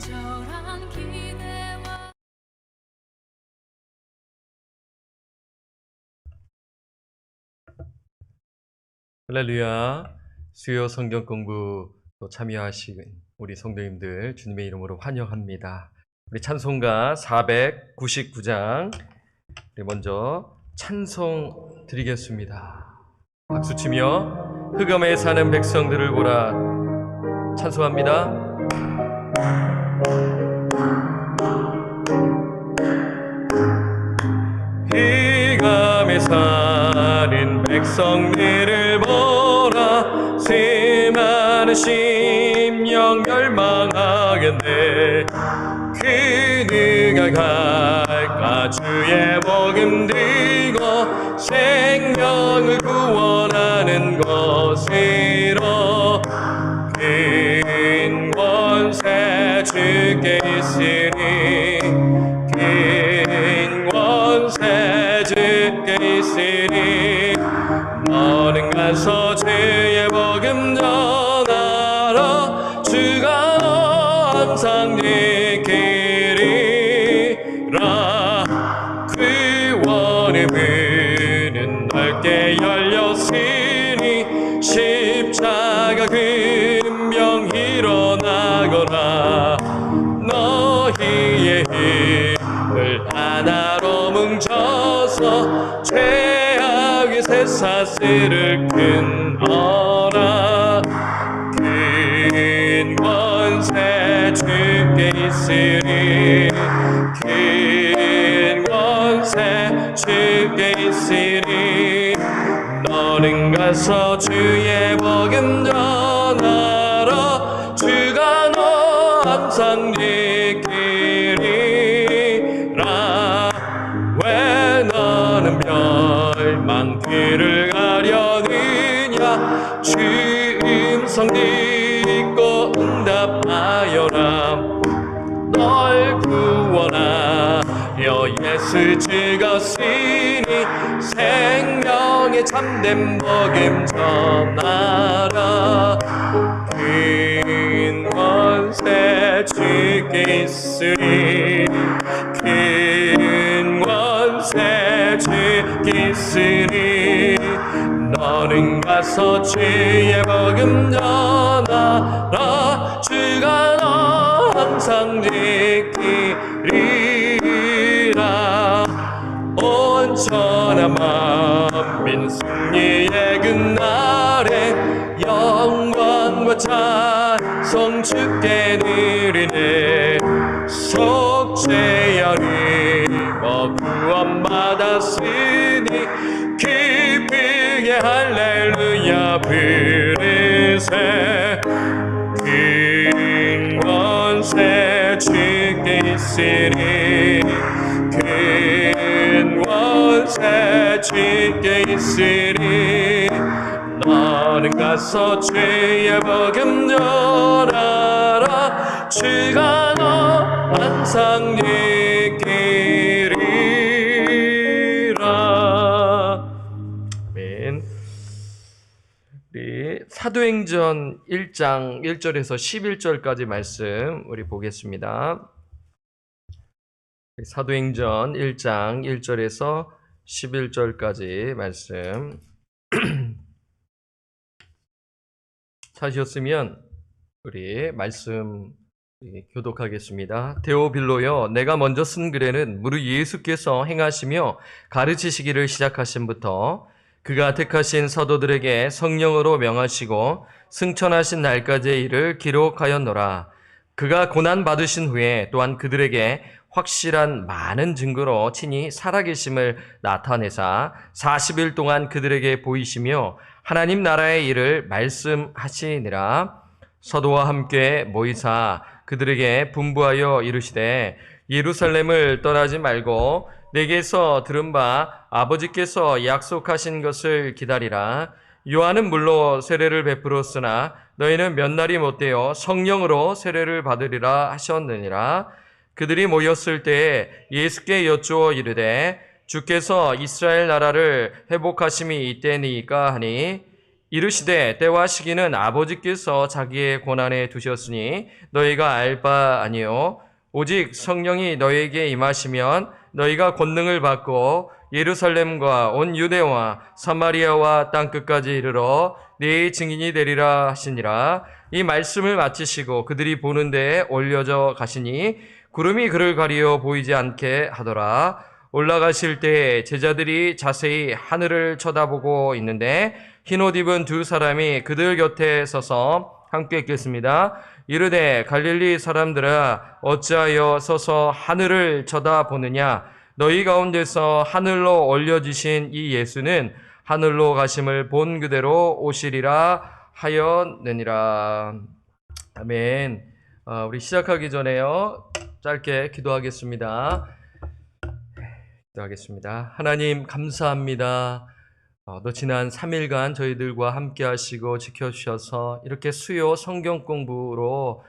간절한 기대와 할렐루야. 수요 성경 공부 또 참여하신 우리 성도님들 주님의 이름으로 환영합니다. 우리 찬송가 499장 우리 먼저 찬송 드리겠습니다. 박수 치며 흑암에 사는 백성들을 보라 찬송합니다. 흑암에 사는 백성들을 보라 수많은 심령 멸망하겠네. 그누가 갈까 주의 복음 들고 생명을 구원하는 것으로 큰 권세 주께 있으니 큰 권세 주께 있으니 너는 가서 주의 복음 전하라. 주가 너 항상 지키리라. 구원의 문은 넓게 열렸으니 십자가 금명 일어나거라. 너희의 힘을 하나로 뭉쳐서 죄악의 쇠사슬을 끊어라. 큰 권세 주께 있으니 큰 권세 주께 있으니 너는 가서 주의 복음 전하라. 주가 너 항상 지키리라. 왜 너는 멸망 뒤를 가려느냐. 주 음성 듣고 응답하여라. 널 구원하여 예수 죽었으니 생명의 참된 복음 전하라. 큰 권세 주께 있으니 큰 권세 주께 있으니 너는 가서 주의 복음 전하라. 주가 너 항상 지키리라. 온전한 만민 승리의 그날에 영광과 찬송 주께 드리네. 속죄하리 구원받았으니 기쁘게 할렐루야 부르세. 큰 권세 주께 있으니 큰 권세 주께 있으니 너는 가서 주의 복음 전하라. 주가 너 항상 지키리라. 아멘. 우리 사도행전 1장 1절에서 11절까지 말씀 우리 보겠습니다. 사도행전 1장 1절에서 11절까지 말씀 찾으셨으면 우리 말씀 교독하겠습니다. 데오빌로여, 내가 먼저 쓴 글에는 무릇 예수께서 행하시며 가르치시기를 시작하신부터 그가 택하신 사도들에게 성령으로 명하시고 승천하신 날까지의 일을 기록하였노라. 그가 고난받으신 후에 또한 그들에게 확실한 많은 증거로 친히 살아계심을 나타내사 40일 동안 그들에게 보이시며 하나님 나라의 일을 말씀하시니라. 서도와 함께 모이사 그들에게 분부하여 이르시되 예루살렘을 떠나지 말고 내게서 들은 바 아버지께서 약속하신 것을 기다리라. 요한은 물로 세례를 베풀었으나 너희는 몇 날이 못되어 성령으로 세례를 받으리라 하셨느니라. 그들이 모였을 때에 예수께 여쭈어 이르되 주께서 이스라엘 나라를 회복하심이 이때니까 하니 이르시되 때와 시기는 아버지께서 자기의 권한에 두셨으니 너희가 알 바 아니요 오직 성령이 너희에게 임하시면 너희가 권능을 받고 예루살렘과 온 유대와 사마리아와 땅끝까지 이르러 네 증인이 되리라 하시니라. 이 말씀을 마치시고 그들이 보는 데에 올려져 가시니 구름이 그를 가리어 보이지 않게 하더라. 올라가실 때 제자들이 자세히 하늘을 쳐다보고 있는데 흰옷 입은 두 사람이 그들 곁에 서서 함께 읽겠습니다. 이르되 갈릴리 사람들아 어찌하여 서서 하늘을 쳐다보느냐. 너희 가운데서 하늘로 올려지신 이 예수는 하늘로 가심을 본 그대로 오시리라 하였느니라. 아멘. 우리 시작하기 전에요 짧게 기도하겠습니다. 하나님 감사합니다. 또 지난 3일간 저희들과 함께 하시고 지켜주셔서 이렇게 수요 성경 공부로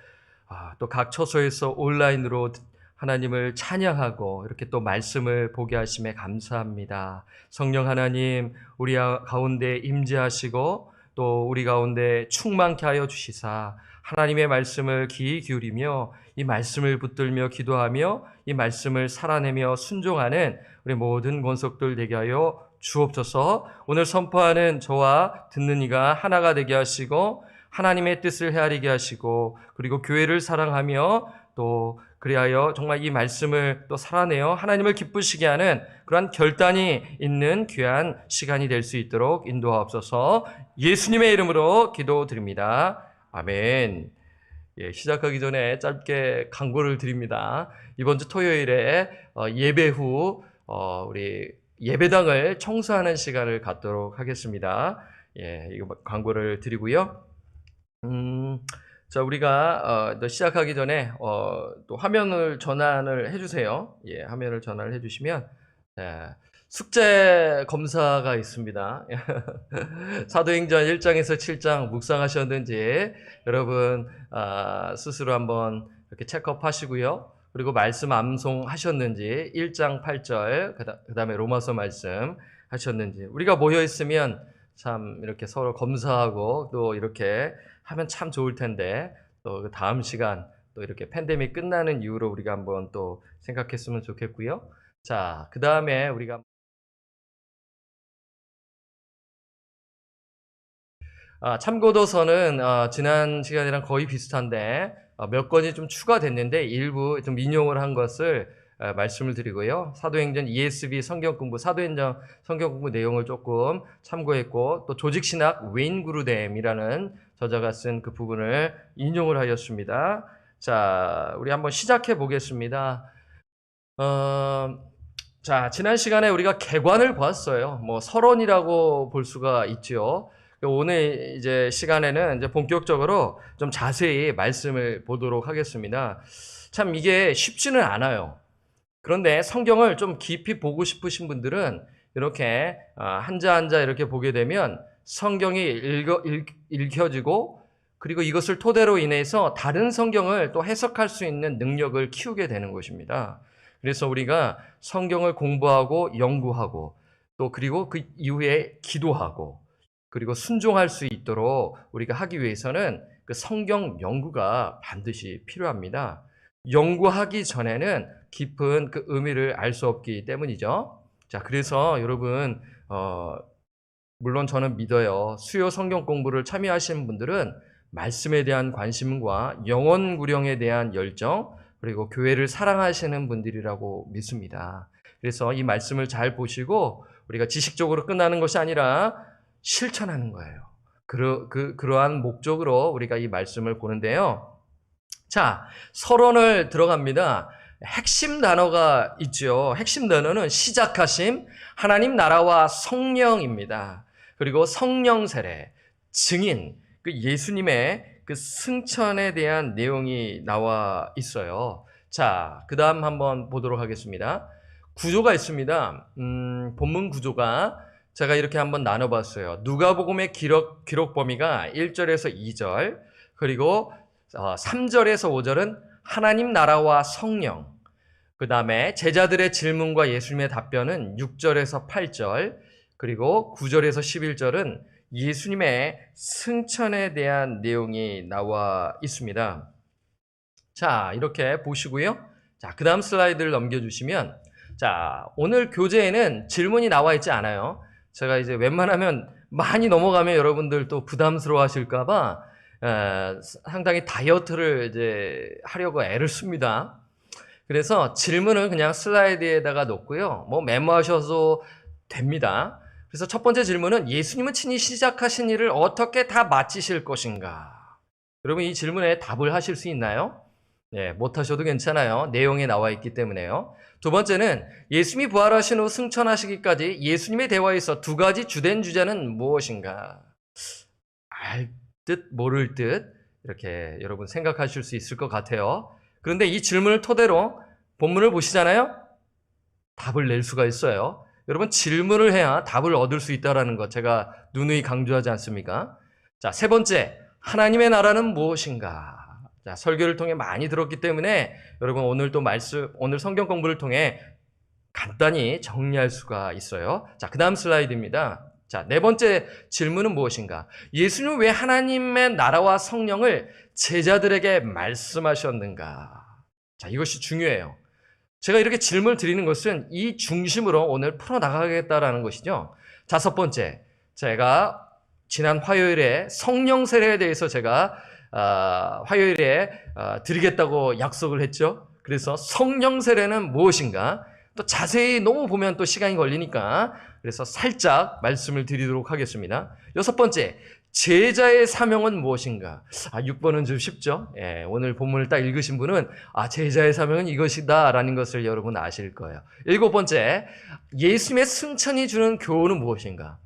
또 각 처소에서 온라인으로 하나님을 찬양하고 이렇게 또 말씀을 보게 하심에 감사합니다. 성령 하나님 우리 가운데 임재하시고 또 우리 가운데 충만케 하여 주시사 하나님의 말씀을 귀 기울이며 이 말씀을 붙들며 기도하며 이 말씀을 살아내며 순종하는 우리 모든 권속들 되게 하여 주옵소서. 오늘 선포하는 저와 듣는 이가 하나가 되게 하시고 하나님의 뜻을 헤아리게 하시고 그리고 교회를 사랑하며 또 그리하여 정말 이 말씀을 또 살아내어 하나님을 기쁘시게 하는 그러한 결단이 있는 귀한 시간이 될 수 있도록 인도하옵소서. 예수님의 이름으로 기도드립니다. 아멘. 시작하기 전에 짧게 광고를 드립니다. 이번 주 토요일에 예배 후 우리 예배당을 청소하는 시간을 갖도록 하겠습니다. 이거 광고를 드리고요. 자, 우리가 시작하기 전에 또 화면을 전환을 해주세요. 화면을 전환을 해주시면 숙제 검사가 있습니다. 사도행전 1장에서 7장 묵상하셨는지 여러분 스스로 한번 이렇게 체크업하시고요. 그리고 말씀 암송하셨는지 1장 8절 그 다음에 로마서 말씀 하셨는지 우리가 모여 있으면 참 이렇게 서로 검사하고 또 이렇게 하면 참 좋을 텐데 또 그 다음 시간 또 이렇게 팬데믹 끝나는 이후로 우리가 한번 또 생각했으면 좋겠고요. 자, 그 다음에 우리가 참고도서는 지난 시간이랑 거의 비슷한데 몇 건이 좀 추가됐는데 일부 좀 인용을 한 것을 말씀을 드리고요. 사도행전 ESV 성경공부, 사도행전 성경공부 내용을 조금 참고했고 또 조직신학 웨인 그루뎀이라는 저자가 쓴 그 부분을 인용을 하였습니다. 자, 우리 한번 시작해 보겠습니다. 자, 지난 시간에 우리가 개관을 보았어요. 뭐 서론이라고 볼 수가 있죠. 오늘 이제 시간에는 이제 본격적으로 좀 자세히 말씀을 보도록 하겠습니다. 참 이게 쉽지는 않아요. 그런데 성경을 좀 깊이 보고 싶으신 분들은 이렇게 한자 이렇게 보게 되면 성경이 읽혀지고 그리고 이것을 토대로 인해서 다른 성경을 또 해석할 수 있는 능력을 키우게 되는 것입니다. 그래서 우리가 성경을 공부하고 연구하고 또 그리고 그 이후에 기도하고 그리고 순종할 수 있도록 우리가 하기 위해서는 그 성경 연구가 반드시 필요합니다. 연구하기 전에는 깊은 그 의미를 알 수 없기 때문이죠. 자, 그래서 여러분 물론 저는 믿어요. 수요 성경 공부를 참여하시는 분들은 말씀에 대한 관심과 영혼 구령에 대한 열정 그리고 교회를 사랑하시는 분들이라고 믿습니다. 그래서 이 말씀을 잘 보시고 우리가 지식적으로 끝나는 것이 아니라 실천하는 거예요. 그러한 목적으로 우리가 이 말씀을 보는데요. 자, 서론을 들어갑니다. 핵심 단어가 있죠. 핵심 단어는 시작하심, 하나님 나라와 성령입니다. 그리고 성령 세례, 증인, 그 예수님의 그 승천에 대한 내용이 나와 있어요. 자, 그 다음 한번 보도록 하겠습니다. 구조가 있습니다. 본문 구조가 제가 이렇게 한번 나눠봤어요. 누가복음의 기록 범위가 1절에서 2절, 그리고 3절에서 5절은 하나님 나라와 성령, 그 다음에 제자들의 질문과 예수님의 답변은 6절에서 8절, 그리고 9절에서 11절은 예수님의 승천에 대한 내용이 나와 있습니다. 자, 이렇게 보시고요. 자, 그 다음 슬라이드를 넘겨주시면, 자, 오늘 교재에는 질문이 나와 있지 않아요. 제가 이제 웬만하면 많이 넘어가면 여러분들 또 부담스러워 하실까봐 상당히 다이어트를 이제 하려고 애를 씁니다. 그래서 질문을 그냥 슬라이드에다가 놓고요. 뭐 메모하셔도 됩니다. 그래서 첫 번째 질문은 예수님은 친히 시작하신 일을 어떻게 다 마치실 것인가? 여러분 이 질문에 답을 하실 수 있나요? 네, 못하셔도 괜찮아요. 내용에 나와 있기 때문에요. 두 번째는 예수님이 부활하신 후 승천하시기까지 예수님의 대화에서 두 가지 주된 주제는 무엇인가? 알 듯 모를 듯 이렇게 여러분 생각하실 수 있을 것 같아요. 그런데 이 질문을 토대로 본문을 보시잖아요. 답을 낼 수가 있어요. 여러분 질문을 해야 답을 얻을 수 있다는 것 제가 누누이 강조하지 않습니까? 자, 세 번째, 하나님의 나라는 무엇인가? 자, 설교를 통해 많이 들었기 때문에 여러분 오늘 성경 공부를 통해 간단히 정리할 수가 있어요. 자, 그 다음 슬라이드입니다. 자, 네 번째 질문은 무엇인가? 예수님은 왜 하나님의 나라와 성령을 제자들에게 말씀하셨는가? 자, 이것이 중요해요. 제가 이렇게 질문을 드리는 것은 이 중심으로 오늘 풀어나가겠다라는 것이죠. 자, 첫 번째, 제가 지난 화요일에 성령 세례에 대해서 제가 화요일에 드리겠다고 약속을 했죠. 그래서 성령 세례는 무엇인가? 또 자세히 너무 보면 또 시간이 걸리니까 그래서 살짝 말씀을 드리도록 하겠습니다. 여섯 번째, 제자의 사명은 무엇인가? 6번은 좀 쉽죠? 예, 오늘 본문을 딱 읽으신 분은 제자의 사명은 이것이다 라는 것을 여러분 아실 거예요. 일곱 번째, 예수님의 승천이 주는 교훈은 무엇인가?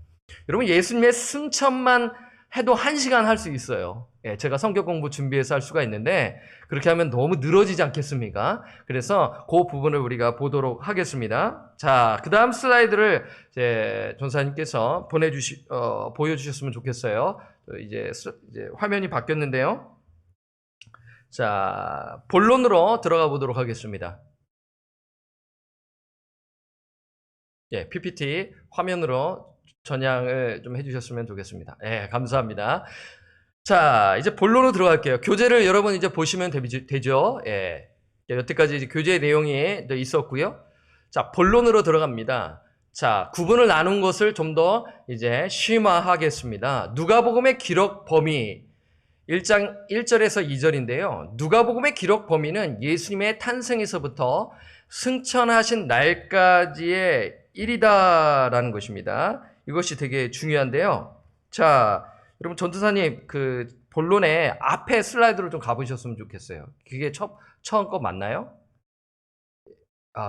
여러분 예수님의 승천만 해도 1시간 할 수 있어요. 예, 제가 성경 공부 준비해서 할 수가 있는데 그렇게 하면 너무 늘어지지 않겠습니까? 그래서 그 부분을 우리가 보도록 하겠습니다. 자, 그 다음 슬라이드를 이제 전사님께서 보여주셨으면 좋겠어요. 이제 화면이 바뀌었는데요. 자, 본론으로 들어가 보도록 하겠습니다. 예, PPT 화면으로 전향을 좀 해주셨으면 좋겠습니다. 예, 감사합니다. 자, 이제 본론으로 들어갈게요. 교재를 여러분 이제 보시면 되죠. 예. 여태까지 이제 교재의 내용이 있었고요. 자, 본론으로 들어갑니다. 자, 구분을 나눈 것을 좀 더 이제 심화하겠습니다. 누가복음의 기록 범위 1장 1절에서 2절인데요. 누가복음의 기록 범위는 예수님의 탄생에서부터 승천하신 날까지의 일이다라는 것입니다. 이것이 되게 중요한데요. 자, 여러분 전도사님 그 본론의 앞에 슬라이드로 좀 가보셨으면 좋겠어요. 그게 처음 거 맞나요?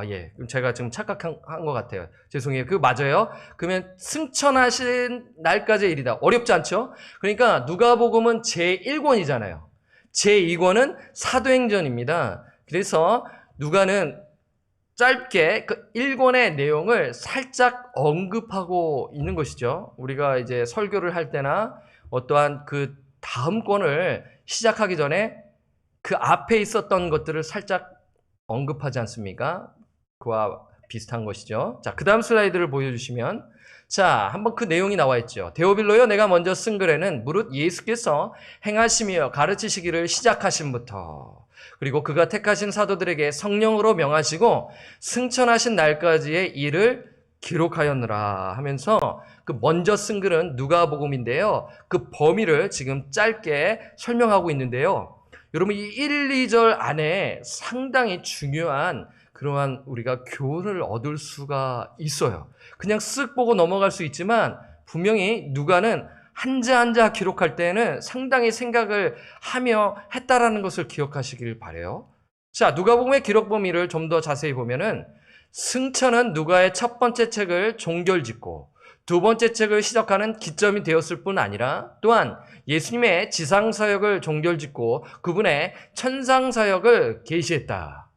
예. 그럼 제가 지금 착각한 것 같아요. 죄송해요. 그거 맞아요. 그러면 승천하신 날까지의 일이다. 어렵지 않죠? 그러니까 누가복음은 제1권이잖아요. 제2권은 사도행전입니다. 그래서 누가는 짧게 그 1권의 내용을 살짝 언급하고 있는 것이죠. 우리가 이제 설교를 할 때나 어떠한 그 다음 권을 시작하기 전에 그 앞에 있었던 것들을 살짝 언급하지 않습니까? 그와 비슷한 것이죠. 자, 그 다음 슬라이드를 보여주시면 자, 한번 그 내용이 나와 있죠. 데오빌로여 내가 먼저 쓴 글에는 무릇 예수께서 행하시며 가르치시기를 시작하심부터 그리고 그가 택하신 사도들에게 성령으로 명하시고 승천하신 날까지의 일을 기록하였느라 하면서 그 먼저 쓴 글은 누가복음인데요. 그 범위를 지금 짧게 설명하고 있는데요. 여러분 이 1, 2절 안에 상당히 중요한 그러한 우리가 교훈을 얻을 수가 있어요. 그냥 쓱 보고 넘어갈 수 있지만 분명히 누가는 한자 한자 기록할 때는 상당히 생각을 하며 했다라는 것을 기억하시길 바라요. 자, 누가복음의 기록 범위를 좀 더 자세히 보면은 승천은 누가의 첫 번째 책을 종결짓고 두 번째 책을 시작하는 기점이 되었을 뿐 아니라 또한 예수님의 지상사역을 종결짓고 그분의 천상사역을 계시했다.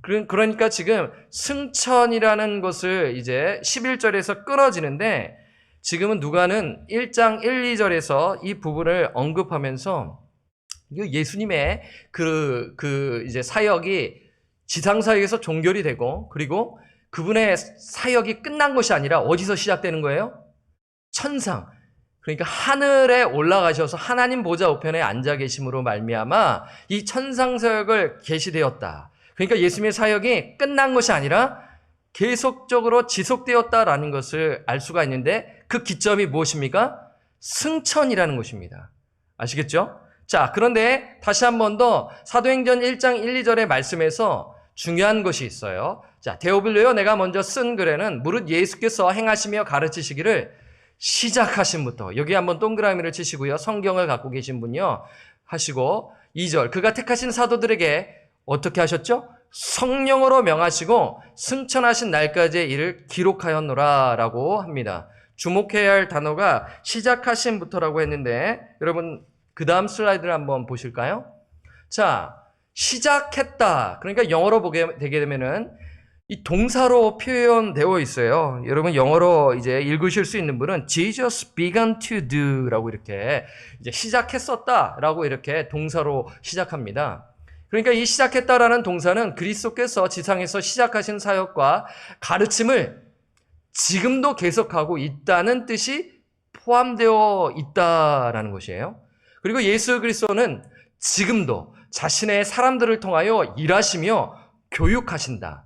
그러니까 지금 승천이라는 것을 이제 11절에서 끊어지는데 지금은 누가는 1장 1, 2절에서 이 부분을 언급하면서 예수님의 이제 사역이 지상사역에서 종결이 되고 그리고 그분의 사역이 끝난 것이 아니라 어디서 시작되는 거예요? 천상. 그러니까 하늘에 올라가셔서 하나님 보좌 우편에 앉아 계심으로 말미암아 이 천상사역을 계시되었다. 그러니까 예수님의 사역이 끝난 것이 아니라 계속적으로 지속되었다라는 것을 알 수가 있는데 그 기점이 무엇입니까? 승천이라는 것입니다. 아시겠죠? 자, 그런데 다시 한 번 더 사도행전 1장 1, 2절의 말씀에서 중요한 것이 있어요. 자, 데오빌로요, 내가 먼저 쓴 글에는 무릇 예수께서 행하시며 가르치시기를 시작하신부터, 여기 한번 동그라미를 치시고요. 성경을 갖고 계신 분요 하시고 2절, 그가 택하신 사도들에게 어떻게 하셨죠? 성령으로 명하시고 승천하신 날까지의 일을 기록하였노라 라고 합니다. 주목해야 할 단어가 시작하신부터라고 했는데 여러분 그 다음 슬라이드를 한번 보실까요? 자, 시작했다. 그러니까 영어로 보게 되게 되면은 이 동사로 표현되어 있어요. 여러분 영어로 이제 읽으실 수 있는 분은 Jesus began to do라고 이렇게 이제 시작했었다라고 이렇게 동사로 시작합니다. 그러니까 이 시작했다라는 동사는 그리스도께서 지상에서 시작하신 사역과 가르침을 지금도 계속하고 있다는 뜻이 포함되어 있다라는 것이에요. 그리고 예수 그리스도는 지금도 자신의 사람들을 통하여 일하시며 교육하신다.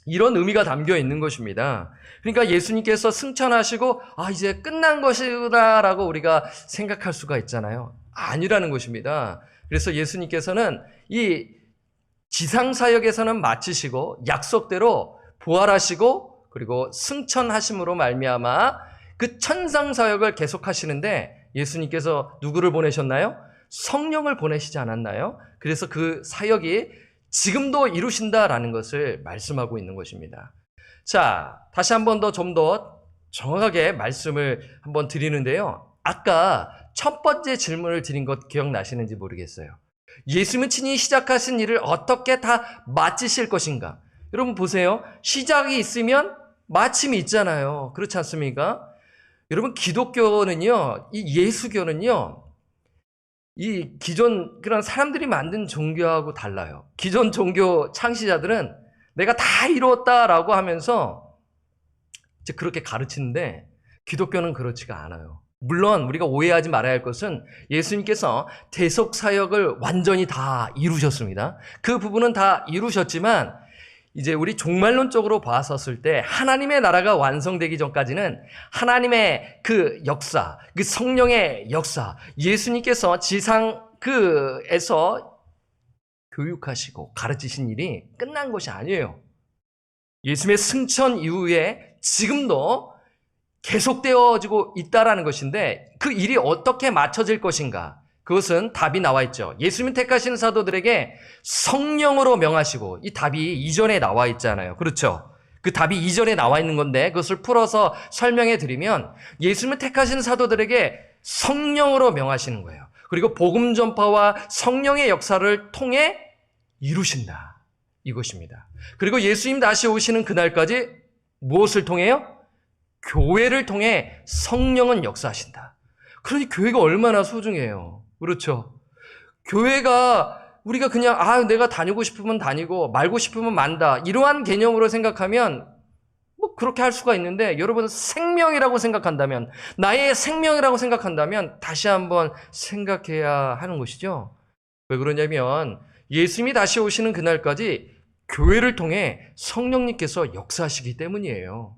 이런 의미가 담겨 있는 것입니다. 그러니까 예수님께서 승천하시고 이제 끝난 것이다라고 우리가 생각할 수가 있잖아요. 아니라는 것입니다. 그래서 예수님께서는 이 지상사역에서는 마치시고 약속대로 부활하시고 그리고 승천하심으로 말미암아 그 천상사역을 계속하시는데 예수님께서 누구를 보내셨나요? 성령을 보내시지 않았나요? 그래서 그 사역이 지금도 이루신다라는 것을 말씀하고 있는 것입니다. 자, 다시 한 번 더 좀 더 정확하게 말씀을 한번 드리는데요. 아까 첫 번째 질문을 드린 것 기억나시는지 모르겠어요. 예수님은 친히 시작하신 일을 어떻게 다 마치실 것인가? 여러분 보세요. 시작이 있으면 마침이 있잖아요. 그렇지 않습니까? 여러분 기독교는요, 이 예수교는요, 이 기존 그런 사람들이 만든 종교하고 달라요. 기존 종교 창시자들은 내가 다 이루었다라고 하면서 이제 그렇게 가르치는데 기독교는 그렇지가 않아요. 물론 우리가 오해하지 말아야 할 것은 예수님께서 대속 사역을 완전히 다 이루셨습니다. 그 부분은 다 이루셨지만 이제 우리 종말론적으로 봤었을 때 하나님의 나라가 완성되기 전까지는 하나님의 그 역사, 그 성령의 역사, 예수님께서 지상에서 교육하시고 가르치신 일이 끝난 것이 아니에요. 예수님의 승천 이후에 지금도 계속되어지고 있다라는 것인데 그 일이 어떻게 맞춰질 것인가? 그것은 답이 나와 있죠. 예수님 택하신 사도들에게 성령으로 명하시고 이 답이 이전에 나와 있잖아요. 그렇죠? 그 답이 이전에 나와 있는 건데 그것을 풀어서 설명해 드리면 예수님 택하신 사도들에게 성령으로 명하시는 거예요. 그리고 복음 전파와 성령의 역사를 통해 이루신다. 이것입니다. 그리고 예수님 다시 오시는 그날까지 무엇을 통해요? 교회를 통해 성령은 역사하신다. 그러니 교회가 얼마나 소중해요. 그렇죠? 교회가 우리가 그냥 내가 다니고 싶으면 다니고 말고 싶으면 만다 이러한 개념으로 생각하면 뭐 그렇게 할 수가 있는데 여러분 생명이라고 생각한다면 나의 생명이라고 생각한다면 다시 한번 생각해야 하는 것이죠. 왜 그러냐면 예수님이 다시 오시는 그날까지 교회를 통해 성령님께서 역사하시기 때문이에요.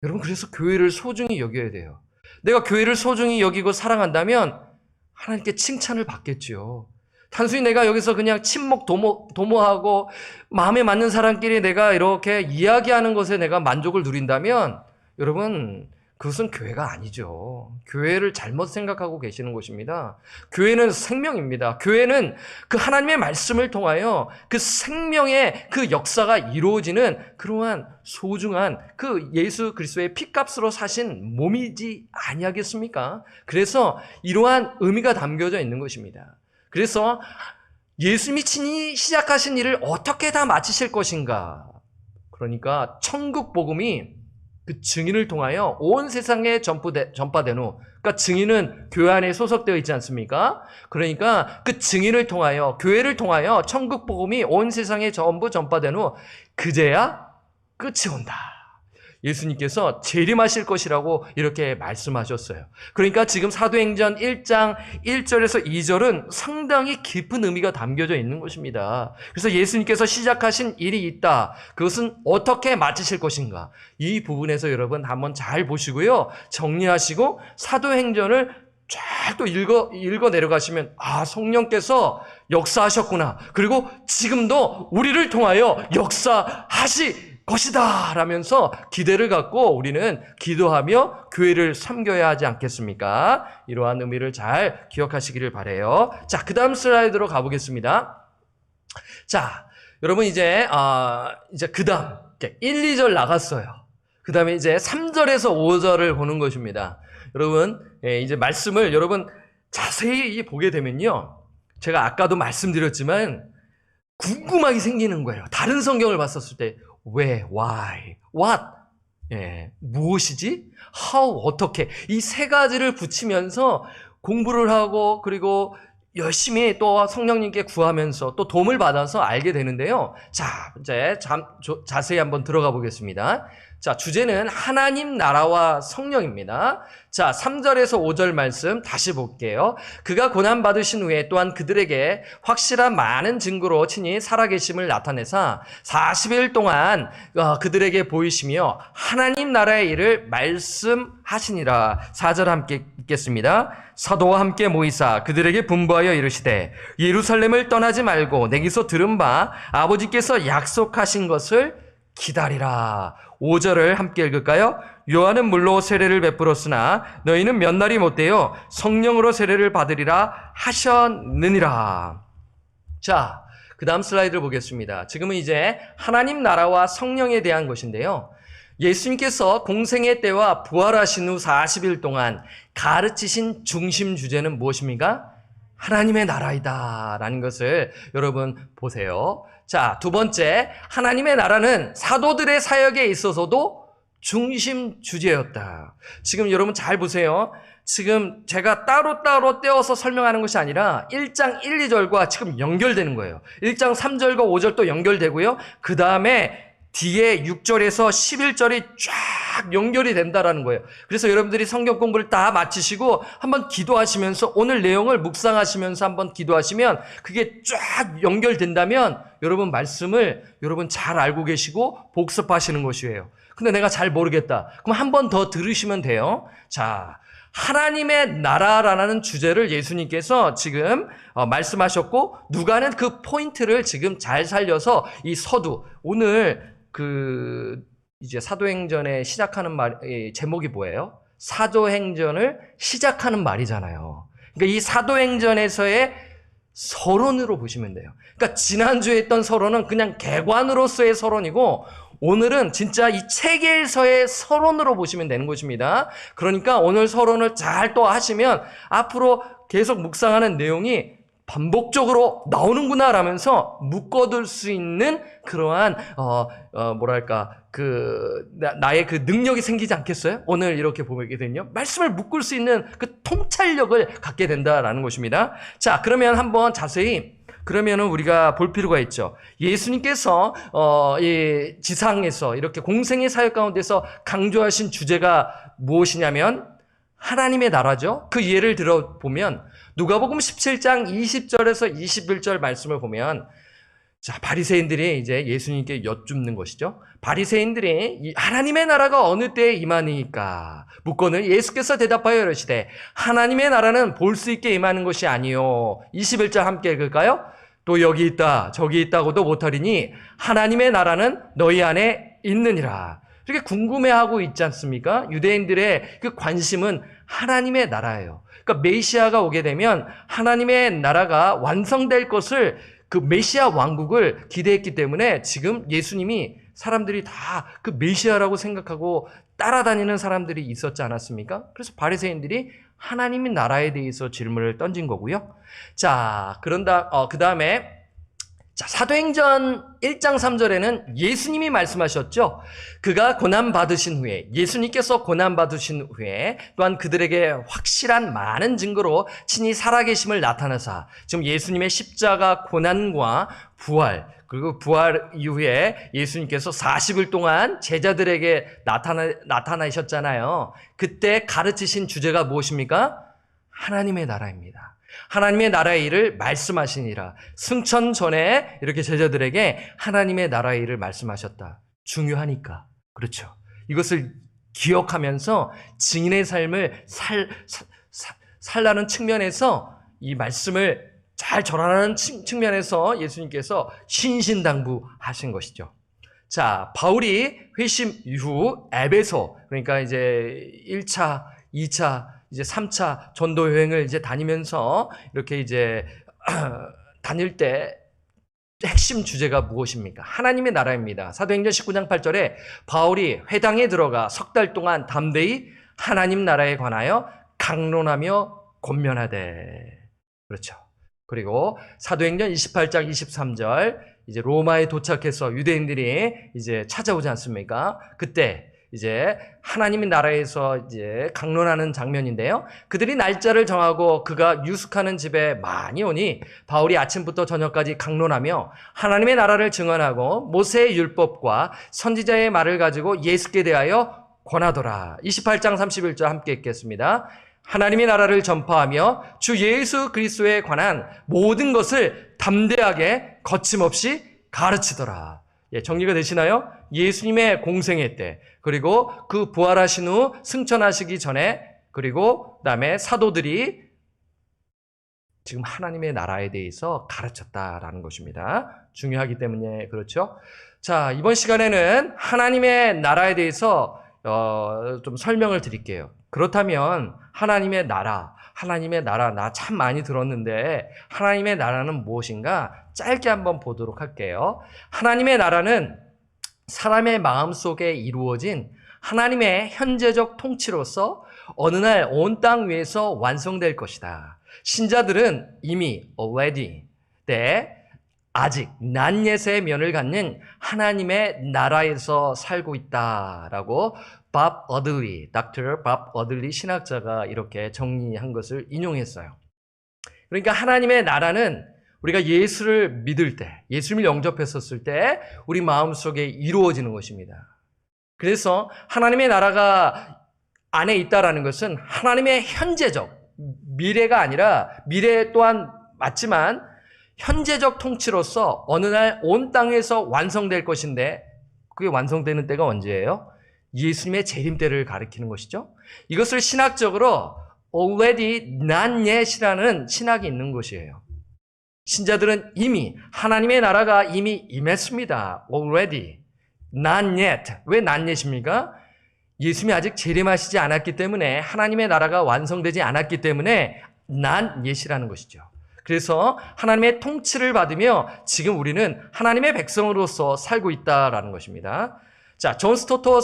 여러분 그래서 교회를 소중히 여겨야 돼요. 내가 교회를 소중히 여기고 사랑한다면 하나님께 칭찬을 받겠죠. 단순히 내가 여기서 그냥 친목 도모하고 마음에 맞는 사람끼리 내가 이렇게 이야기하는 것에 내가 만족을 누린다면 여러분 그것은 교회가 아니죠. 교회를 잘못 생각하고 계시는 것입니다. 교회는 생명입니다. 교회는 그 하나님의 말씀을 통하여 그 생명의 그 역사가 이루어지는 그러한 소중한 그 예수 그리스도의 피값으로 사신 몸이지 아니하겠습니까? 그래서 이러한 의미가 담겨져 있는 것입니다. 그래서 예수님이 친히 시작하신 일을 어떻게 다 마치실 것인가? 그러니까 천국 복음이 그 증인을 통하여 온 세상에 전파된 후, 그러니까 증인은 교회 안에 소속되어 있지 않습니까? 그러니까 그 증인을 통하여, 교회를 통하여 천국 복음이 온 세상에 전부 전파된 후, 그제야 끝이 온다. 예수님께서 재림하실 것이라고 이렇게 말씀하셨어요. 그러니까 지금 사도행전 1장 1절에서 2절은 상당히 깊은 의미가 담겨져 있는 것입니다. 그래서 예수님께서 시작하신 일이 있다. 그것은 어떻게 마치실 것인가? 이 부분에서 여러분 한번 잘 보시고요. 정리하시고 사도행전을 쫙 또 읽어 내려가시면 성령께서 역사하셨구나. 그리고 지금도 우리를 통하여 역사하시 것이다 라면서 기대를 갖고 우리는 기도하며 교회를 섬겨야 하지 않겠습니까? 이러한 의미를 잘 기억하시기를 바라요. 자, 그 다음 슬라이드로 가보겠습니다. 자, 여러분 이제 그 다음 1, 2절 나갔어요. 그 다음에 이제 3절에서 5절을 보는 것입니다. 여러분 이제 말씀을 여러분 자세히 보게 되면요, 제가 아까도 말씀드렸지만 궁금하게 생기는 거예요. 다른 성경을 봤었을 때 왜, why, what, 무엇이지, how, 어떻게, 이 세 가지를 붙이면서 공부를 하고 그리고 열심히 또 성령님께 구하면서 또 도움을 받아서 알게 되는데요. 자, 이제 자세히 한번 들어가 보겠습니다. 자, 주제는 하나님 나라와 성령입니다. 자, 3절에서 5절 말씀 다시 볼게요. 그가 고난받으신 후에 또한 그들에게 확실한 많은 증거로 친히 살아계심을 나타내사 40일 동안 그들에게 보이시며 하나님 나라의 일을 말씀하시니라. 4절 함께 읽겠습니다. 사도와 함께 모이사 그들에게 분부하여 이르시되 예루살렘을 떠나지 말고 내게서 들은 바 아버지께서 약속하신 것을 기다리라. 5절을 함께 읽을까요? 요한은 물로 세례를 베풀었으나 너희는 몇 날이 못되어 성령으로 세례를 받으리라 하셨느니라. 자, 그 다음 슬라이드를 보겠습니다. 지금은 이제 하나님 나라와 성령에 대한 것인데요. 예수님께서 공생의 때와 부활하신 후 40일 동안 가르치신 중심 주제는 무엇입니까? 하나님의 나라이다 라는 것을 여러분 보세요. 자, 두 번째, 하나님의 나라는 사도들의 사역에 있어서도 중심 주제였다. 지금 여러분 잘 보세요. 지금 제가 따로따로 떼어서 설명하는 것이 아니라 1장 1, 2절과 지금 연결되는 거예요. 1장 3절과 5절도 연결되고요. 그 다음에 뒤에 6절에서 11절이 쫙 연결이 된다라는 거예요. 그래서 여러분들이 성경 공부를 다 마치시고 한번 기도하시면서 오늘 내용을 묵상하시면서 한번 기도하시면 그게 쫙 연결된다면 여러분 말씀을 여러분 잘 알고 계시고 복습하시는 것이에요. 근데 내가 잘 모르겠다. 그럼 한 번 더 들으시면 돼요. 자, 하나님의 나라라는 주제를 예수님께서 지금 말씀하셨고 누가는 그 포인트를 지금 잘 살려서 이 서두, 오늘 이제 사도행전에 시작하는 제목이 뭐예요? 사도행전을 시작하는 말이잖아요. 그러니까 이 사도행전에서의 서론으로 보시면 돼요. 그러니까 지난주에 했던 서론은 그냥 개관으로서의 서론이고 오늘은 진짜 이 책에서의 서론으로 보시면 되는 것입니다. 그러니까 오늘 서론을 잘 또 하시면 앞으로 계속 묵상하는 내용이 반복적으로 나오는구나 라면서 묶어둘 수 있는 그러한 나의 그 능력이 생기지 않겠어요? 오늘 이렇게 보게 되면요, 말씀을 묶을 수 있는 그 통찰력을 갖게 된다라는 것입니다. 자, 그러면 한번 자세히 그러면은 우리가 볼 필요가 있죠. 예수님께서 이 지상에서 이렇게 공생의 사역 가운데서 강조하신 주제가 무엇이냐면 하나님의 나라죠. 그 예를 들어보면 누가복음 17장 20절에서 21절 말씀을 보면, 자, 바리새인들이 이제 예수님께 여쭙는 것이죠. 바리새인들이 하나님의 나라가 어느 때에 임하니까 묻거늘 예수께서 대답하여 이르시되 하나님의 나라는 볼 수 있게 임하는 것이 아니요. 21절 함께 읽을까요? 또 여기 있다 저기 있다고도 못하리니 하나님의 나라는 너희 안에 있느니라. 이렇게 궁금해하고 있지 않습니까? 유대인들의 그 관심은 하나님의 나라예요. 그러니까 메시아가 오게 되면 하나님의 나라가 완성될 것을, 그 메시아 왕국을 기대했기 때문에 지금 예수님이 사람들이 다 그 메시아라고 생각하고 따라다니는 사람들이 있었지 않았습니까? 그래서 바리새인들이 하나님의 나라에 대해서 질문을 던진 거고요. 자, 그 다음에 자, 사도행전 1장 3절에는 예수님이 말씀하셨죠. 그가 고난받으신 후에, 예수님께서 고난받으신 후에 또한 그들에게 확실한 많은 증거로 친히 살아계심을 나타내사, 지금 예수님의 십자가 고난과 부활, 그리고 부활 이후에 예수님께서 40일 동안 제자들에게 나타나셨잖아요. 그때 가르치신 주제가 무엇입니까? 하나님의 나라입니다. 하나님의 나라의 일을 말씀하시니라. 승천 전에 이렇게 제자들에게 하나님의 나라의 일을 말씀하셨다. 중요하니까. 그렇죠. 이것을 기억하면서 증인의 삶을 살라는 측면에서 이 말씀을 잘 전하는 측면에서 예수님께서 신신당부하신 것이죠. 자, 바울이 회심 이후 에베소, 그러니까 이제 1차, 2차, 이제 3차 전도 여행을 이제 다니면서 이렇게 이제 다닐 때 핵심 주제가 무엇입니까? 하나님의 나라입니다. 사도행전 19장 8절에 바울이 회당에 들어가 석 달 동안 담대히 하나님 나라에 관하여 강론하며 권면하되. 그렇죠. 그리고 사도행전 28장 23절 이제 로마에 도착해서 유대인들이 이제 찾아오지 않습니까? 그때 이제 하나님의 나라에서 이제 강론하는 장면인데요. 그들이 날짜를 정하고 그가 유숙하는 집에 많이 오니 바울이 아침부터 저녁까지 강론하며 하나님의 나라를 증언하고 모세의 율법과 선지자의 말을 가지고 예수께 대하여 권하더라. 28장 31절 함께 읽겠습니다. 하나님의 나라를 전파하며 주 예수 그리스도에 관한 모든 것을 담대하게 거침없이 가르치더라. 예, 정리가 되시나요? 예수님의 공생애 때, 그리고 그 부활하신 후 승천하시기 전에, 그리고 그다음에 사도들이 지금 하나님의 나라에 대해서 가르쳤다라는 것입니다. 중요하기 때문에 그렇죠. 자, 이번 시간에는 하나님의 나라에 대해서 좀 설명을 드릴게요. 그렇다면 하나님의 나라 나 참 많이 들었는데 하나님의 나라는 무엇인가 짧게 한번 보도록 할게요. 하나님의 나라는 사람의 마음속에 이루어진 하나님의 현재적 통치로서 어느 날 온 땅 위에서 완성될 것이다. 신자들은 이미 already 아직 not yet의 면을 갖는 하나님의 나라에서 살고 있다라고 Dr. 밥 어들리 신학자가 이렇게 정리한 것을 인용했어요. 그러니까 하나님의 나라는 우리가 예수를 믿을 때, 예수님을 영접했었을 때 우리 마음속에 이루어지는 것입니다. 그래서 하나님의 나라가 안에 있다라는 것은 하나님의 현재적, 미래가 아니라 미래 또한 맞지만 현재적 통치로서 어느 날 온 땅에서 완성될 것인데 그게 완성되는 때가 언제예요? 예수님의 재림 때를 가리키는 것이죠. 이것을 신학적으로 already not yet이라는 신학이 있는 것이에요. 신자들은 이미 하나님의 나라가 이미 임했습니다. already not yet. 왜 not yet입니까? 예수님이 아직 재림하시지 않았기 때문에 하나님의 나라가 완성되지 않았기 때문에 not yet이라는 것이죠. 그래서 하나님의 통치를 받으며 지금 우리는 하나님의 백성으로서 살고 있다라는 것입니다. 자, 존 스토터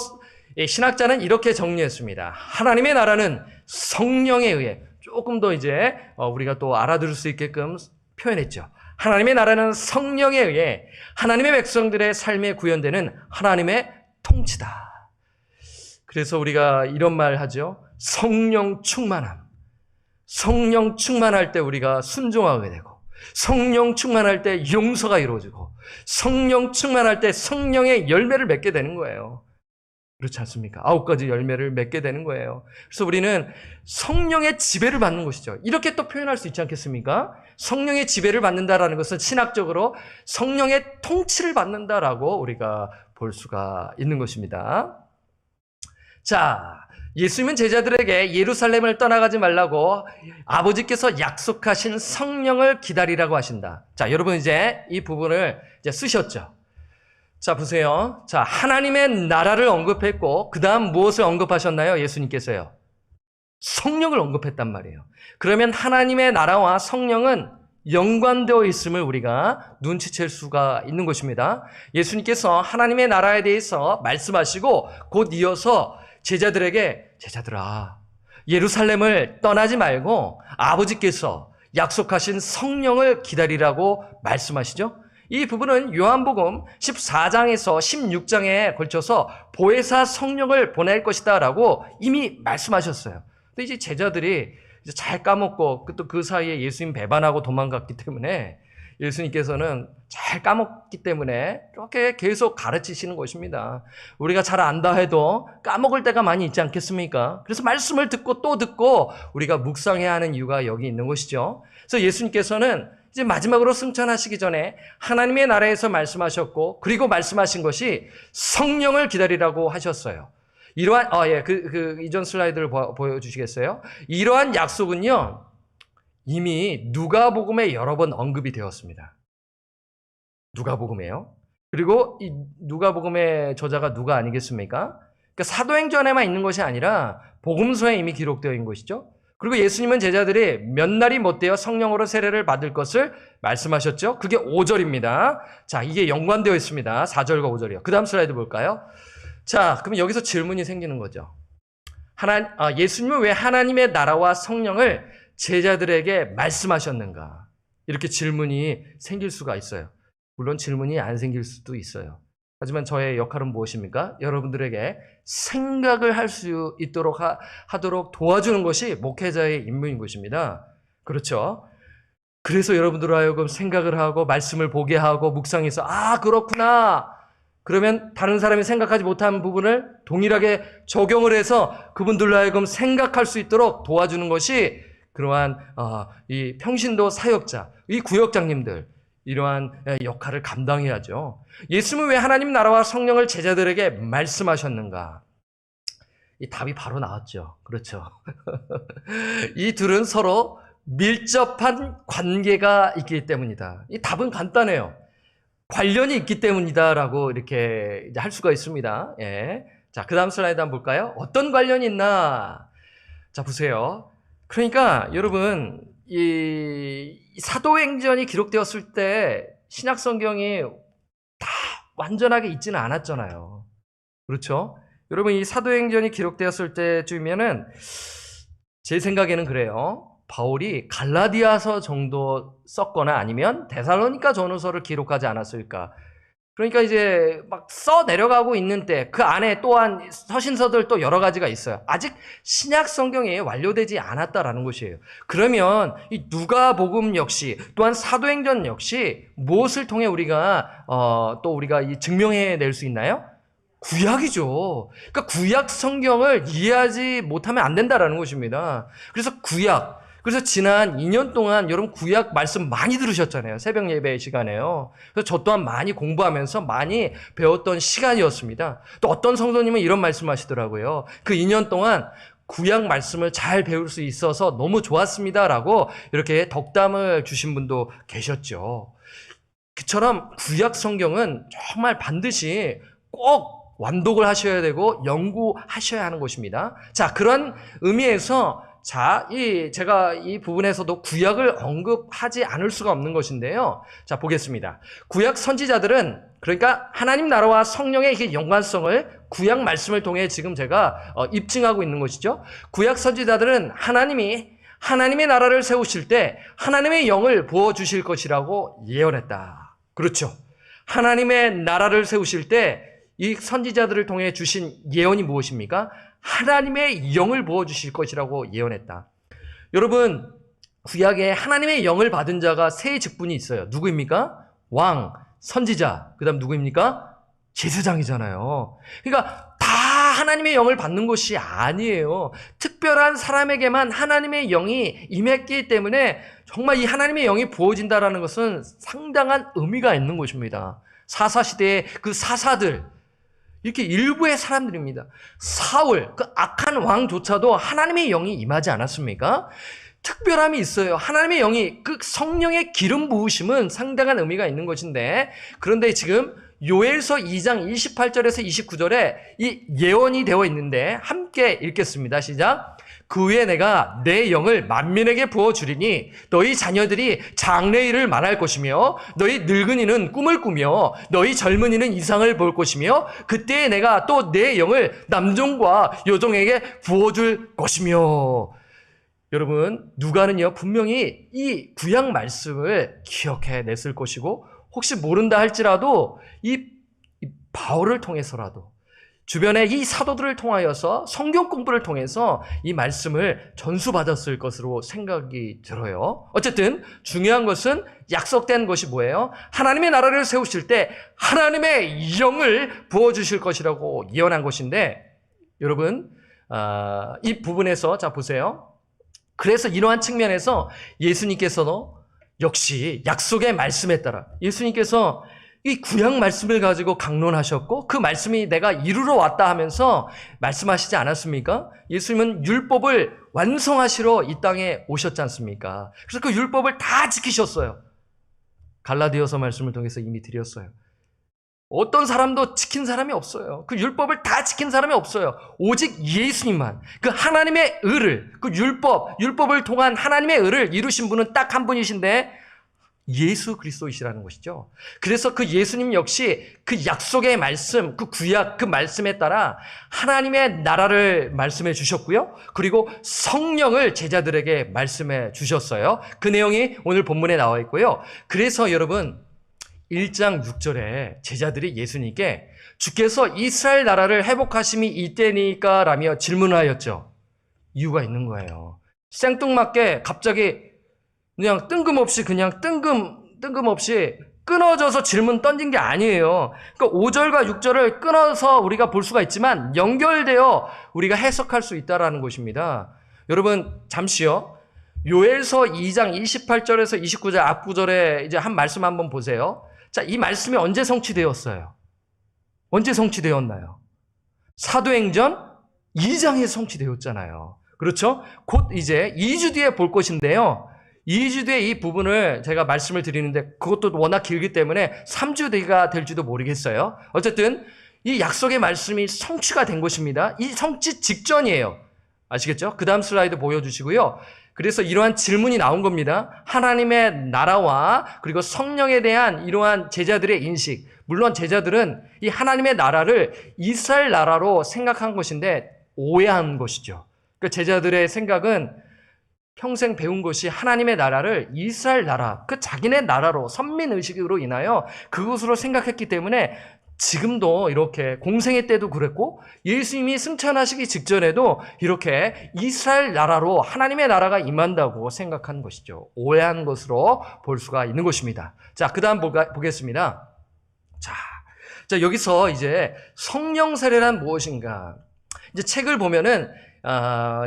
신학자는 이렇게 정리했습니다. 하나님의 나라는 성령에 의해 조금 더 이제 우리가 또 알아들을 수 있게끔 표현했죠. 하나님의 나라는 성령에 의해 하나님의 백성들의 삶에 구현되는 하나님의 통치다. 그래서 우리가 이런 말 하죠. 성령 충만함. 성령 충만할 때 우리가 순종하게 되고, 성령 충만할 때 용서가 이루어지고, 성령 충만할 때 성령의 열매를 맺게 되는 거예요. 그렇지 않습니까? 9가지 열매를 맺게 되는 거예요. 그래서 우리는 성령의 지배를 받는 것이죠. 이렇게 또 표현할 수 있지 않겠습니까? 성령의 지배를 받는다라는 것은 신학적으로 성령의 통치를 받는다라고 우리가 볼 수가 있는 것입니다. 자, 예수님은 제자들에게 예루살렘을 떠나가지 말라고 아버지께서 약속하신 성령을 기다리라고 하신다. 자, 여러분 이제 이 부분을 이제 쓰셨죠. 자, 보세요. 자, 하나님의 나라를 언급했고, 그 다음 무엇을 언급하셨나요? 예수님께서요. 성령을 언급했단 말이에요. 그러면 하나님의 나라와 성령은 연관되어 있음을 우리가 눈치챌 수가 있는 것입니다. 예수님께서 하나님의 나라에 대해서 말씀하시고, 곧 이어서 제자들아, 예루살렘을 떠나지 말고 아버지께서 약속하신 성령을 기다리라고 말씀하시죠. 이 부분은 요한복음 14장에서 16장에 걸쳐서 보혜사 성령을 보낼 것이다 라고 이미 말씀하셨어요. 근데 이제 제자들이 이제 잘 까먹고 또 그 사이에 예수님 배반하고 도망갔기 때문에 예수님께서는 잘 까먹기 때문에 이렇게 계속 가르치시는 것입니다. 우리가 잘 안다 해도 까먹을 때가 많이 있지 않겠습니까? 그래서 말씀을 듣고 또 듣고 우리가 묵상해야 하는 이유가 여기 있는 것이죠. 그래서 예수님께서는 이제 마지막으로 승천하시기 전에 하나님의 나라에서 말씀하셨고 그리고 말씀하신 것이 성령을 기다리라고 하셨어요. 이러한 이전 슬라이드를 보여주시겠어요? 이러한 약속은요 이미 누가복음에 여러 번 언급이 되었습니다. 누가복음에요. 그리고 이 누가복음의 저자가 누가 아니겠습니까? 그러니까 사도행전에만 있는 것이 아니라 복음서에 이미 기록되어 있는 것이죠. 그리고 예수님은 제자들이 몇 날이 못되어 성령으로 세례를 받을 것을 말씀하셨죠. 그게 5절입니다. 자, 이게 연관되어 있습니다. 4절과 5절이요. 그 다음 슬라이드 볼까요? 자, 그럼 여기서 질문이 생기는 거죠. 예수님은 왜 하나님의 나라와 성령을 제자들에게 말씀하셨는가? 이렇게 질문이 생길 수가 있어요. 물론 질문이 안 생길 수도 있어요. 하지만 저의 역할은 무엇입니까? 여러분들에게 생각을 할 수 있도록 하도록 도와주는 것이 목회자의 임무인 것입니다. 그렇죠? 그래서 여러분들로 하여금 생각을 하고 말씀을 보게 하고 묵상해서 그렇구나. 그러면 다른 사람이 생각하지 못한 부분을 동일하게 적용을 해서 그분들로 하여금 생각할 수 있도록 도와주는 것이 그러한 이 평신도 사역자, 이 구역장님들 이러한 역할을 감당해야죠. 예수님은 왜 하나님 나라와 성령을 제자들에게 말씀하셨는가? 이 답이 바로 나왔죠. 그렇죠. 이 둘은 서로 밀접한 관계가 있기 때문이다. 이 답은 간단해요. 관련이 있기 때문이다라고 이렇게 이제 할 수가 있습니다. 예. 자, 그 다음 슬라이드 한번 볼까요? 어떤 관련이 있나? 자, 보세요. 그러니까 여러분 이 사도행전이 기록되었을 때 신약 성경이 다 완전하게 있지는 않았잖아요. 그렇죠? 여러분 이 사도행전이 기록되었을 때쯤이면은 제 생각에는 그래요. 바울이 갈라디아서 정도 썼거나 아니면 데살로니가 전후서를 기록하지 않았을까. 그러니까 이제 막 써 내려가고 있는 때 그 안에 또한 서신서들 또 여러 가지가 있어요. 아직 신약 성경이 완료되지 않았다라는 것이에요. 그러면 이 누가복음 역시 또한 사도행전 역시 무엇을 통해 우리가 또 우리가 이 증명해낼 수 있나요? 구약이죠. 그러니까 구약 성경을 이해하지 못하면 안 된다라는 것입니다. 그래서 지난 2년 동안 여러분 구약 말씀 많이 들으셨잖아요. 새벽 예배 시간에요. 그래서 저 또한 많이 공부하면서 많이 배웠던 시간이었습니다. 또 어떤 성도님은 이런 말씀 하시더라고요. 그 2년 동안 구약 말씀을 잘 배울 수 있어서 너무 좋았습니다라고 이렇게 덕담을 주신 분도 계셨죠. 그처럼 구약 성경은 정말 반드시 꼭 완독을 하셔야 되고 연구하셔야 하는 것입니다. 자, 그런 의미에서 제가 이 부분에서도 구약을 언급하지 않을 수가 없는 것인데요. 자, 보겠습니다. 구약 선지자들은 그러니까 하나님 나라와 성령의 연관성을 구약 말씀을 통해 지금 제가 입증하고 있는 것이죠. 구약 선지자들은 하나님의 나라를 세우실 때 하나님의 영을 부어주실 것이라고 예언했다. 그렇죠. 하나님의 나라를 세우실 때 이 선지자들을 통해 주신 예언이 무엇입니까? 하나님의 영을 부어주실 것이라고 예언했다. 여러분, 구약에 하나님의 영을 받은 자가 세 직분이 있어요. 누구입니까? 왕, 선지자, 그 다음 누구입니까? 제사장이잖아요. 그러니까 다 하나님의 영을 받는 것이 아니에요. 특별한 사람에게만 하나님의 영이 임했기 때문에 정말 이 하나님의 영이 부어진다는 것은 상당한 의미가 있는 것입니다. 사사시대의 그 사사들, 이렇게 일부의 사람들입니다. 사울, 그 악한 왕조차도 하나님의 영이 임하지 않았습니까? 특별함이 있어요. 하나님의 영이 그 성령의 기름 부으심은 상당한 의미가 있는 것인데, 그런데 지금 요엘서 2장 28절에서 29절에 이 예언이 되어 있는데 함께 읽겠습니다. 시작. 그 후에 내가 내 영을 만민에게 부어주리니 너희 자녀들이 장래일을 말할 것이며 너희 늙은이는 꿈을 꾸며 너희 젊은이는 이상을 볼 것이며 그때에 내가 또 내 영을 남종과 여종에게 부어줄 것이며. 여러분, 누가는요 분명히 이 구약 말씀을 기억해 냈을 것이고 혹시 모른다 할지라도 이 바울을 통해서라도 주변의 이 사도들을 통하여서 성경 공부를 통해서 이 말씀을 전수받았을 것으로 생각이 들어요. 어쨌든 중요한 것은 약속된 것이 뭐예요? 하나님의 나라를 세우실 때 하나님의 영을 부어주실 것이라고 예언한 것인데, 여러분 이 부분에서 자 보세요. 그래서 이러한 측면에서 예수님께서도 역시 약속의 말씀에 따라 예수님께서 이 구약 말씀을 가지고 강론하셨고 그 말씀이 내가 이루러 왔다 하면서 말씀하시지 않았습니까? 예수님은 율법을 완성하시러 이 땅에 오셨지 않습니까? 그래서 그 율법을 다 지키셨어요. 갈라디아서 말씀을 통해서 이미 드렸어요. 어떤 사람도 지킨 사람이 없어요. 그 율법을 다 지킨 사람이 없어요. 오직 예수님만, 그 하나님의 의를, 그 율법을 통한 하나님의 의를 이루신 분은 딱 한 분이신데 예수 그리스도이시라는 것이죠. 그래서 그 예수님 역시 그 약속의 말씀, 그 구약 그 말씀에 따라 하나님의 나라를 말씀해 주셨고요. 그리고 성령을 제자들에게 말씀해 주셨어요. 그 내용이 오늘 본문에 나와 있고요. 그래서 여러분 1장 6절에 제자들이 예수님께 주께서 이스라엘 나라를 회복하심이 이때니까 라며 질문하였죠. 이유가 있는 거예요. 생뚱맞게 갑자기 그냥 뜬금없이 끊어져서 질문 던진 게 아니에요. 그러니까 5절과 6절을 끊어서 우리가 볼 수가 있지만 연결되어 우리가 해석할 수 있다라는 것입니다. 여러분 잠시요. 요엘서 2장 28절에서 29절 앞구절에 이제 한 말씀 한번 보세요. 자, 이 말씀이 언제 성취되었어요? 언제 성취되었나요? 사도행전 2장에 성취되었잖아요. 그렇죠? 곧 이제 2주 뒤에 볼 것인데요. 2주 뒤에 이 부분을 제가 말씀을 드리는데 그것도 워낙 길기 때문에 3주 뒤가 될지도 모르겠어요. 어쨌든 이 약속의 말씀이 성취가 된 것입니다. 이 성취 직전이에요. 아시겠죠? 그 다음 슬라이드 보여주시고요. 그래서 이러한 질문이 나온 겁니다. 하나님의 나라와 그리고 성령에 대한 이러한 제자들의 인식. 물론 제자들은 이 하나님의 나라를 이스라엘 나라로 생각한 것인데 오해한 것이죠. 그러니까 제자들의 생각은 평생 배운 것이 하나님의 나라를 이스라엘 나라, 그 자기네 나라로 선민의식으로 인하여 그것으로 생각했기 때문에 지금도 이렇게 공생애 때도 그랬고 예수님이 승천하시기 직전에도 이렇게 이스라엘 나라로 하나님의 나라가 임한다고 생각한 것이죠. 오해한 것으로 볼 수가 있는 것입니다. 자, 그 다음 보겠습니다. 자, 여기서 이제 성령 세례란 무엇인가? 이제 책을 보면은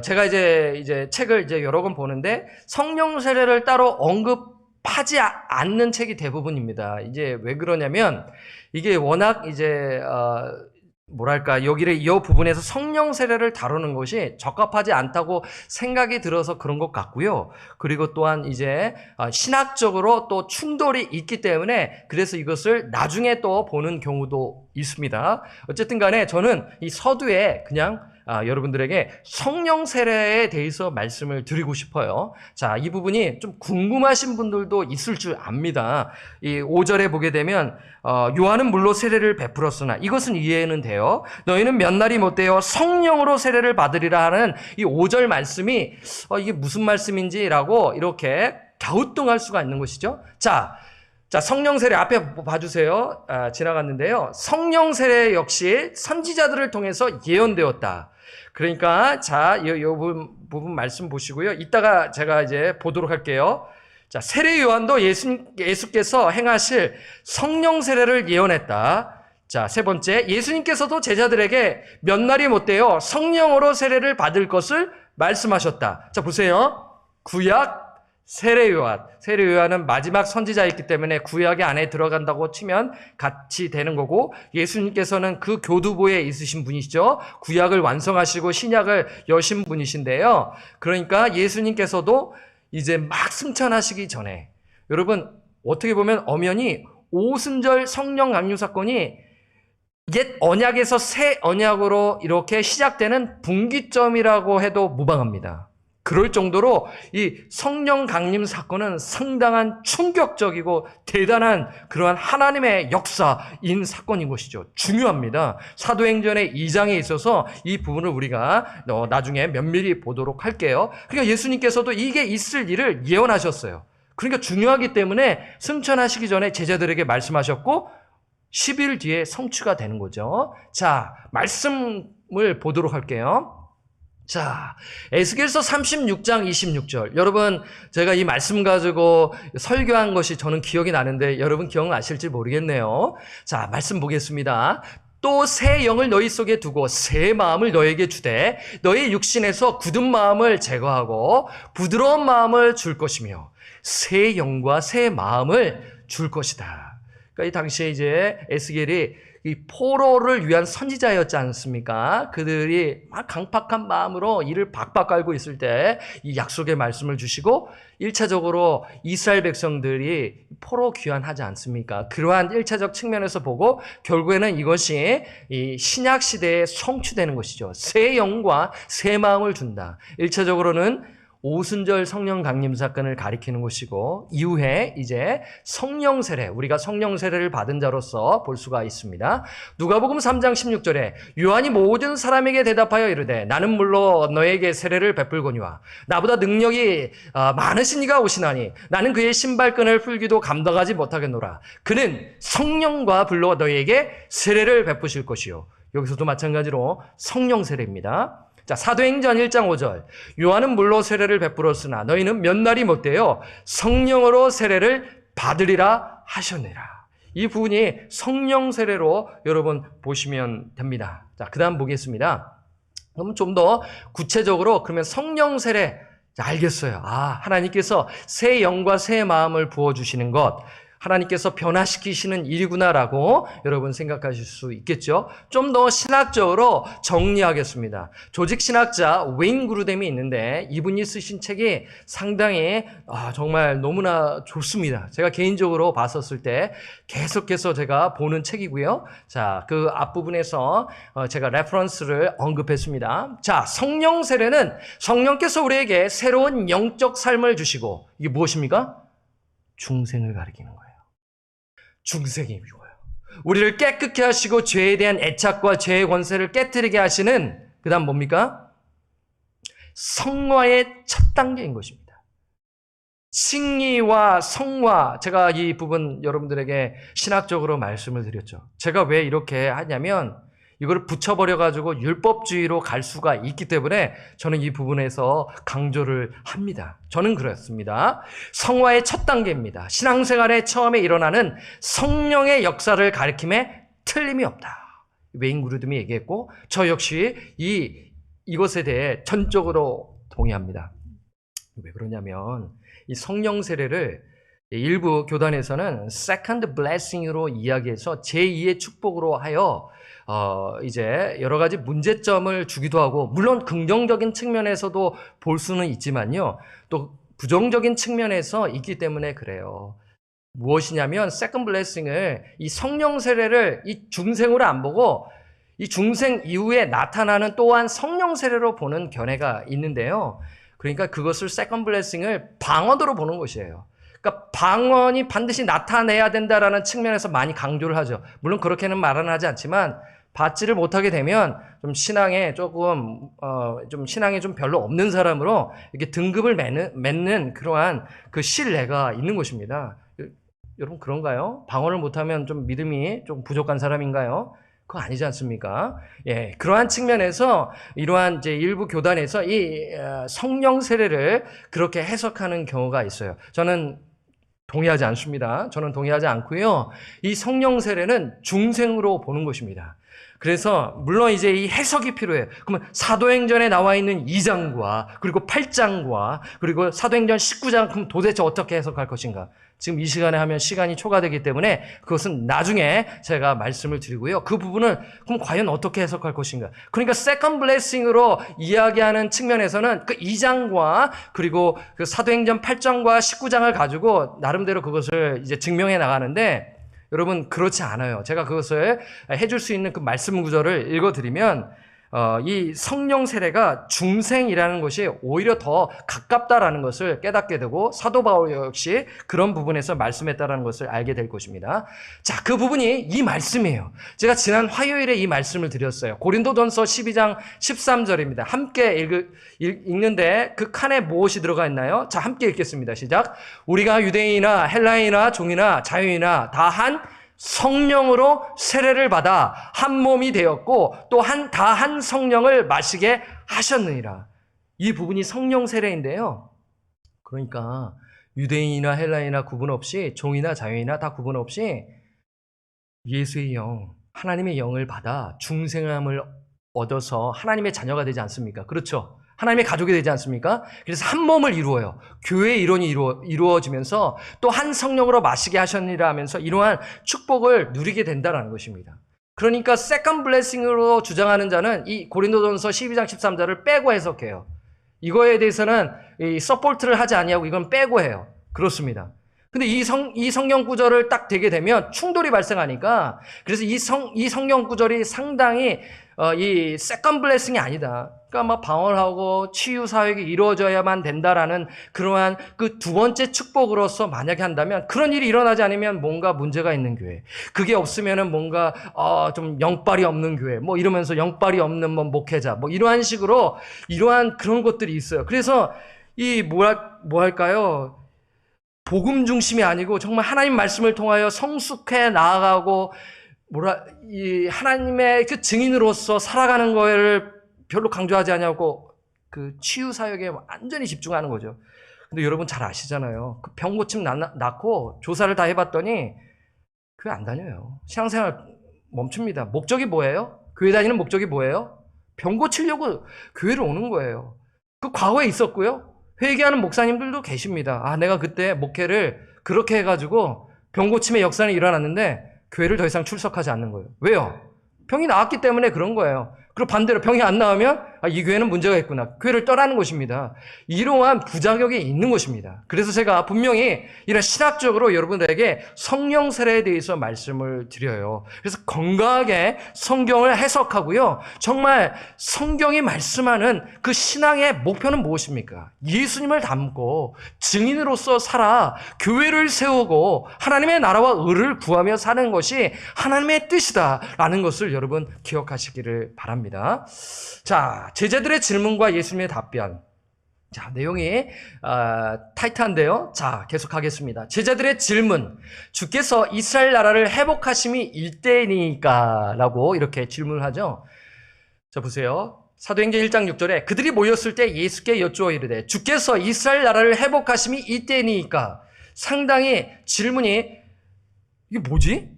제가 이제 책을 이제 여러 권 보는데 성령 세례를 따로 언급하지 않는 책이 대부분입니다. 이제 왜 그러냐면 이게 워낙 이제 뭐랄까 여기를 이 부분에서 성령 세례를 다루는 것이 적합하지 않다고 생각이 들어서 그런 것 같고요. 그리고 또한 이제 신학적으로 또 충돌이 있기 때문에 그래서 이것을 나중에 또 보는 경우도 있습니다. 어쨌든 간에 저는 이 서두에 그냥 여러분들에게 성령 세례에 대해서 말씀을 드리고 싶어요. 자, 이 부분이 좀 궁금하신 분들도 있을 줄 압니다. 이 5절에 보게 되면 요한은 물로 세례를 베풀었으나 이것은 이해는 돼요. 너희는 몇 날이 못되어 성령으로 세례를 받으리라 하는 이 5절 말씀이 이게 무슨 말씀인지라고 이렇게 갸우뚱할 수가 있는 것이죠. 자, 성령 세례 앞에 봐주세요. 지나갔는데요. 성령 세례 역시 선지자들을 통해서 예언되었다. 그러니까 이 부분 말씀 보시고요. 이따가 제가 이제 보도록 할게요. 자, 세례 요한도 예수께서 행하실 성령 세례를 예언했다. 자, 세 번째, 예수님께서도 제자들에게 몇 날이 못되어 성령으로 세례를 받을 것을 말씀하셨다. 자, 보세요. 구약 세례 요한은 마지막 선지자였기 때문에 구약의 안에 들어간다고 치면 같이 되는 거고 예수님께서는 그 교두보에 있으신 분이시죠. 구약을 완성하시고 신약을 여신 분이신데요. 그러니까 예수님께서도 이제 막 승천하시기 전에 여러분 어떻게 보면 엄연히 오순절 성령 강림 사건이 옛 언약에서 새 언약으로 이렇게 시작되는 분기점이라고 해도 무방합니다. 그럴 정도로 이 성령 강림 사건은 상당한 충격적이고 대단한 그러한 하나님의 역사인 사건인 것이죠. 중요합니다. 사도행전의 2장에 있어서 이 부분을 우리가 나중에 면밀히 보도록 할게요. 그러니까 예수님께서도 이게 있을 일을 예언하셨어요. 그러니까 중요하기 때문에 승천하시기 전에 제자들에게 말씀하셨고 10일 뒤에 성취가 되는 거죠. 자, 말씀을 보도록 할게요. 자, 에스겔서 36장 26절. 여러분, 제가 이 말씀 가지고 설교한 것이 저는 기억이 나는데 여러분 기억나실지 모르겠네요. 자, 말씀 보겠습니다. 또 새 영을 너희 속에 두고 새 마음을 너에게 주되 너희 육신에서 굳은 마음을 제거하고 부드러운 마음을 줄 것이며 새 영과 새 마음을 줄 것이다. 그러니까 이 당시에 이제 에스겔이 이 포로를 위한 선지자였지 않습니까? 그들이 막 강팍한 마음으로 이를 박박 깔고 있을 때 이 약속의 말씀을 주시고 1차적으로 이스라엘 백성들이 포로 귀환하지 않습니까? 그러한 1차적 측면에서 보고 결국에는 이것이 이 신약 시대에 성취되는 것이죠. 새 영과 새 마음을 준다. 1차적으로는 오순절 성령 강림 사건을 가리키는 것이고 이후에 이제 성령 세례, 우리가 성령 세례를 받은 자로서 볼 수가 있습니다. 누가복음 3장 16절에 요한이 모든 사람에게 대답하여 이르되 나는 물로 너에게 세례를 베풀거니와 나보다 능력이 많으신 이가 오시나니 나는 그의 신발끈을 풀기도 감당하지 못하겠노라. 그는 성령과 불로 너에게 세례를 베푸실 것이요. 여기서도 마찬가지로 성령 세례입니다. 자, 사도행전 1장 5절. 요한은 물로 세례를 베풀었으나 너희는 몇 날이 못되어 성령으로 세례를 받으리라 하셨느니라. 이 부분이 성령 세례로 여러분 보시면 됩니다. 자, 그다음 보겠습니다. 그럼 좀 더 구체적으로 그러면 성령 세례 알겠어요. 하나님께서 새 영과 새 마음을 부어 주시는 것, 하나님께서 변화시키시는 일이구나라고 여러분 생각하실 수 있겠죠. 좀 더 신학적으로 정리하겠습니다. 조직신학자 웨인 그루뎀이 있는데 이분이 쓰신 책이 상당히 정말 너무나 좋습니다. 제가 개인적으로 봤었을 때 계속해서 제가 보는 책이고요. 자, 그 앞부분에서 제가 레퍼런스를 언급했습니다. 자, 성령 세례는 성령께서 우리에게 새로운 영적 삶을 주시고 이게 무엇입니까? 중생을 가리키는 거예요. 중생이 이거예요. 우리를 깨끗게 하시고 죄에 대한 애착과 죄의 권세를 깨뜨리게 하시는 그 다음 뭡니까? 성화의 첫 단계인 것입니다. 칭의와 성화, 제가 이 부분 여러분들에게 신학적으로 말씀을 드렸죠. 제가 왜 이렇게 하냐면 이걸 붙여버려가지고 율법주의로 갈 수가 있기 때문에 저는 이 부분에서 강조를 합니다. 저는 그렇습니다. 성화의 첫 단계입니다. 신앙생활에 처음에 일어나는 성령의 역사를 가리킴에 틀림이 없다. 웨인 그루뎀이 얘기했고 저 역시 이것에 대해 전적으로 동의합니다. 왜 그러냐면 이 성령 세례를 일부 교단에서는 세컨드 블레싱으로 이야기해서 제2의 축복으로 하여 이제 여러 가지 문제점을 주기도 하고 물론 긍정적인 측면에서도 볼 수는 있지만요. 또 부정적인 측면에서 있기 때문에 그래요. 무엇이냐면 세컨드 블레싱을 이 성령 세례를 이 중생으로 안 보고 이 중생 이후에 나타나는 또한 성령 세례로 보는 견해가 있는데요. 그러니까 그것을 세컨드 블레싱을 방언으로 보는 것이에요. 그러니까 방언이 반드시 나타내야 된다라는 측면에서 많이 강조를 하죠. 물론 그렇게는 말은 하지 않지만 받지를 못하게 되면 좀 신앙에 좀 신앙에 좀 별로 없는 사람으로 이렇게 등급을 맺는 그러한 그 신뢰가 있는 것입니다. 여러분 그런가요? 방언을 못하면 좀 믿음이 좀 부족한 사람인가요? 그거 아니지 않습니까? 예, 그러한 측면에서 이러한 이제 일부 교단에서 이 성령 세례를 그렇게 해석하는 경우가 있어요. 저는 동의하지 않습니다. 저는 동의하지 않고요. 이 성령 세례는 중생으로 보는 것입니다. 그래서 물론 이제 이 해석이 필요해요. 그러면 사도행전에 나와 있는 2장과 그리고 8장과 그리고 사도행전 19장 그럼 도대체 어떻게 해석할 것인가? 지금 이 시간에 하면 시간이 초과되기 때문에 그것은 나중에 제가 말씀을 드리고요. 그 부분을 그럼 과연 어떻게 해석할 것인가? 그러니까 세컨드 블레싱으로 이야기하는 측면에서는 그 2장과 그리고 그 사도행전 8장과 19장을 가지고 나름대로 그것을 이제 증명해 나가는데 여러분 그렇지 않아요. 제가 그것을 해줄 수 있는 그 말씀 구절을 읽어드리면 이 성령 세례가 중생이라는 것이 오히려 더 가깝다라는 것을 깨닫게 되고 사도 바울 역시 그런 부분에서 말씀했다라는 것을 알게 될 것입니다. 자, 그 부분이 이 말씀이에요. 제가 지난 화요일에 이 말씀을 드렸어요. 고린도전서 12장 13절입니다. 함께 읽는데 그 칸에 무엇이 들어가 있나요? 자, 함께 읽겠습니다. 시작. 우리가 유대인이나 헬라인이나 종이나 자유인이나 다 한 성령으로 세례를 받아 한 몸이 되었고 또 다 한 성령을 마시게 하셨느니라. 이 부분이 성령 세례인데요. 그러니까 유대인이나 헬라인이나 구분 없이 종이나 자유인이나 다 구분 없이 예수의 영, 하나님의 영을 받아 중생함을 얻어서 하나님의 자녀가 되지 않습니까? 그렇죠? 하나님의 가족이 되지 않습니까? 그래서 한 몸을 이루어요. 교회의 일원이 이루어지면서 또 한 성령으로 마시게 하셨느니라 하면서 이러한 축복을 누리게 된다는 것입니다. 그러니까 세컨 블레싱으로 주장하는 자는 이 고린도전서 12장 13절을 빼고 해석해요. 이거에 대해서는 이 서포트를 하지 아니하고 이건 빼고 해요. 그렇습니다. 근데 이 성경 구절을 딱 되게 되면 충돌이 발생하니까 그래서 이 성경 구절이 상당히 이 세컨 블레싱이 아니다. 그러니까 막 방언하고 치유 사역이 이루어져야만 된다라는 그러한 그 두 번째 축복으로서 만약에 한다면 그런 일이 일어나지 않으면 뭔가 문제가 있는 교회. 그게 없으면은 뭔가 좀 영빨이 없는 교회. 뭐 이러면서 영빨이 없는 뭐 목회자. 뭐 이러한 식으로 이러한 그런 것들이 있어요. 그래서 이 뭐랄까요? 복음 중심이 아니고 정말 하나님 말씀을 통하여 성숙해 나아가고 이 하나님의 그 증인으로서 살아가는 거를 별로 강조하지 않냐고 그 치유 사역에 완전히 집중하는 거죠. 근데 여러분 잘 아시잖아요. 그 병 고침 낳고 조사를 다 해봤더니 교회 안 다녀요. 신앙생활 멈춥니다. 목적이 뭐예요? 교회 다니는 목적이 뭐예요? 병 고치려고 교회를 오는 거예요. 그 과거에 있었고요. 회개하는 목사님들도 계십니다. 내가 그때 목회를 그렇게 해가지고 병 고침의 역사는 일어났는데 교회를 더 이상 출석하지 않는 거예요. 왜요? 병이 나았기 때문에 그런 거예요. 그리고 반대로 병이 안 나오면 이 교회는 문제가 있구나. 교회를 떠나는 것입니다. 이러한 부작용이 있는 것입니다. 그래서 제가 분명히 이런 신학적으로 여러분들에게 성령 세례에 대해서 말씀을 드려요. 그래서 건강하게 성경을 해석하고요. 정말 성경이 말씀하는 그 신앙의 목표는 무엇입니까? 예수님을 닮고 증인으로서 살아 교회를 세우고 하나님의 나라와 의를 구하며 사는 것이 하나님의 뜻이다라는 것을 여러분 기억하시기를 바랍니다. 자, 제자들의 질문과 예수님의 답변. 자, 내용이 타이트한데요. 자, 계속하겠습니다. 제자들의 질문. 주께서 이스라엘 나라를 회복하심이 일대이니까 라고 이렇게 질문을 하죠. 자, 보세요. 사도행전 1장 6절에 그들이 모였을 때 예수께 여쭈어 이르되 주께서 이스라엘 나라를 회복하심이 이때니까. 상당히 질문이 이게 뭐지?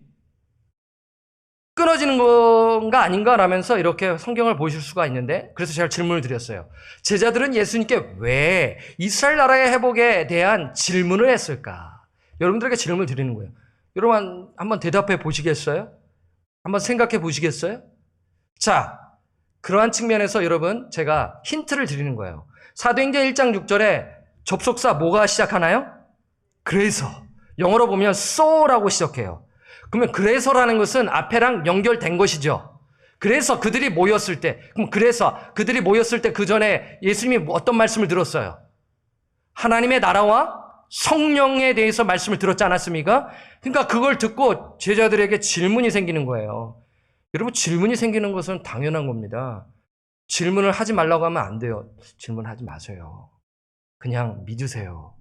끊어지는 건가 아닌가 라면서 이렇게 성경을 보실 수가 있는데 그래서 제가 질문을 드렸어요. 제자들은 예수님께 왜 이스라엘 나라의 회복에 대한 질문을 했을까? 여러분들에게 질문을 드리는 거예요. 여러분 한번 대답해 보시겠어요? 한번 생각해 보시겠어요? 자, 그러한 측면에서 여러분 제가 힌트를 드리는 거예요. 사도행전 1장 6절에 접속사 뭐가 시작하나요? 그래서 영어로 보면 so라고 시작해요. 그러면 그래서라는 것은 앞에랑 연결된 것이죠. 그래서 그들이 모였을 때, 그럼 그래서 그들이 모였을 때 그 전에 예수님이 어떤 말씀을 들었어요? 하나님의 나라와 성령에 대해서 말씀을 들었지 않았습니까? 그러니까 그걸 듣고 제자들에게 질문이 생기는 거예요. 여러분 질문이 생기는 것은 당연한 겁니다. 질문을 하지 말라고 하면 안 돼요. 질문하지 마세요. 그냥 믿으세요.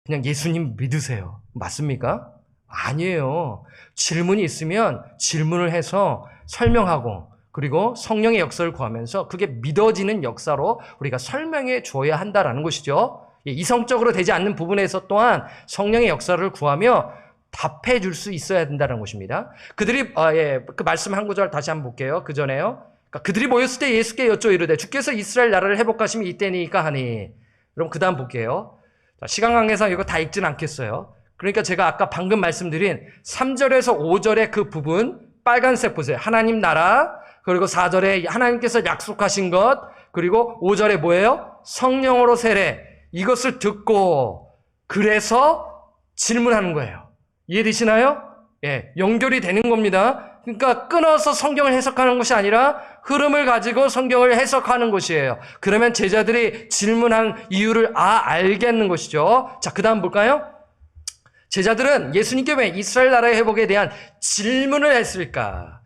그냥 예수님 믿으세요. 맞습니까? 아니에요. 질문이 있으면 질문을 해서 설명하고 그리고 성령의 역사를 구하면서 그게 믿어지는 역사로 우리가 설명해 줘야 한다라는 것이죠. 이성적으로 되지 않는 부분에서 또한 성령의 역사를 구하며 답해 줄 수 있어야 된다는 것입니다. 그들이 그 말씀 한 구절 다시 한번 볼게요. 그 전에요. 그러니까 그들이 모였을 때 예수께 여쭈어 이르되 주께서 이스라엘 나라를 회복하심이 이때니까 하니. 그럼 그 다음 볼게요. 시간 관계상 이거 다 읽지는 않겠어요. 그러니까 제가 아까 방금 말씀드린 3절에서 5절의 그 부분 빨간색 보세요. 하나님 나라 그리고 4절에 하나님께서 약속하신 것 그리고 5절에 뭐예요? 성령으로 세례 이것을 듣고 그래서 질문하는 거예요. 이해되시나요? 예, 연결이 되는 겁니다. 그러니까 끊어서 성경을 해석하는 것이 아니라 흐름을 가지고 성경을 해석하는 것이에요. 그러면 제자들이 질문한 이유를 알겠는 것이죠. 자, 그 다음 볼까요? 제자들은 예수님께 왜 이스라엘 나라의 회복에 대한 질문을 했을까?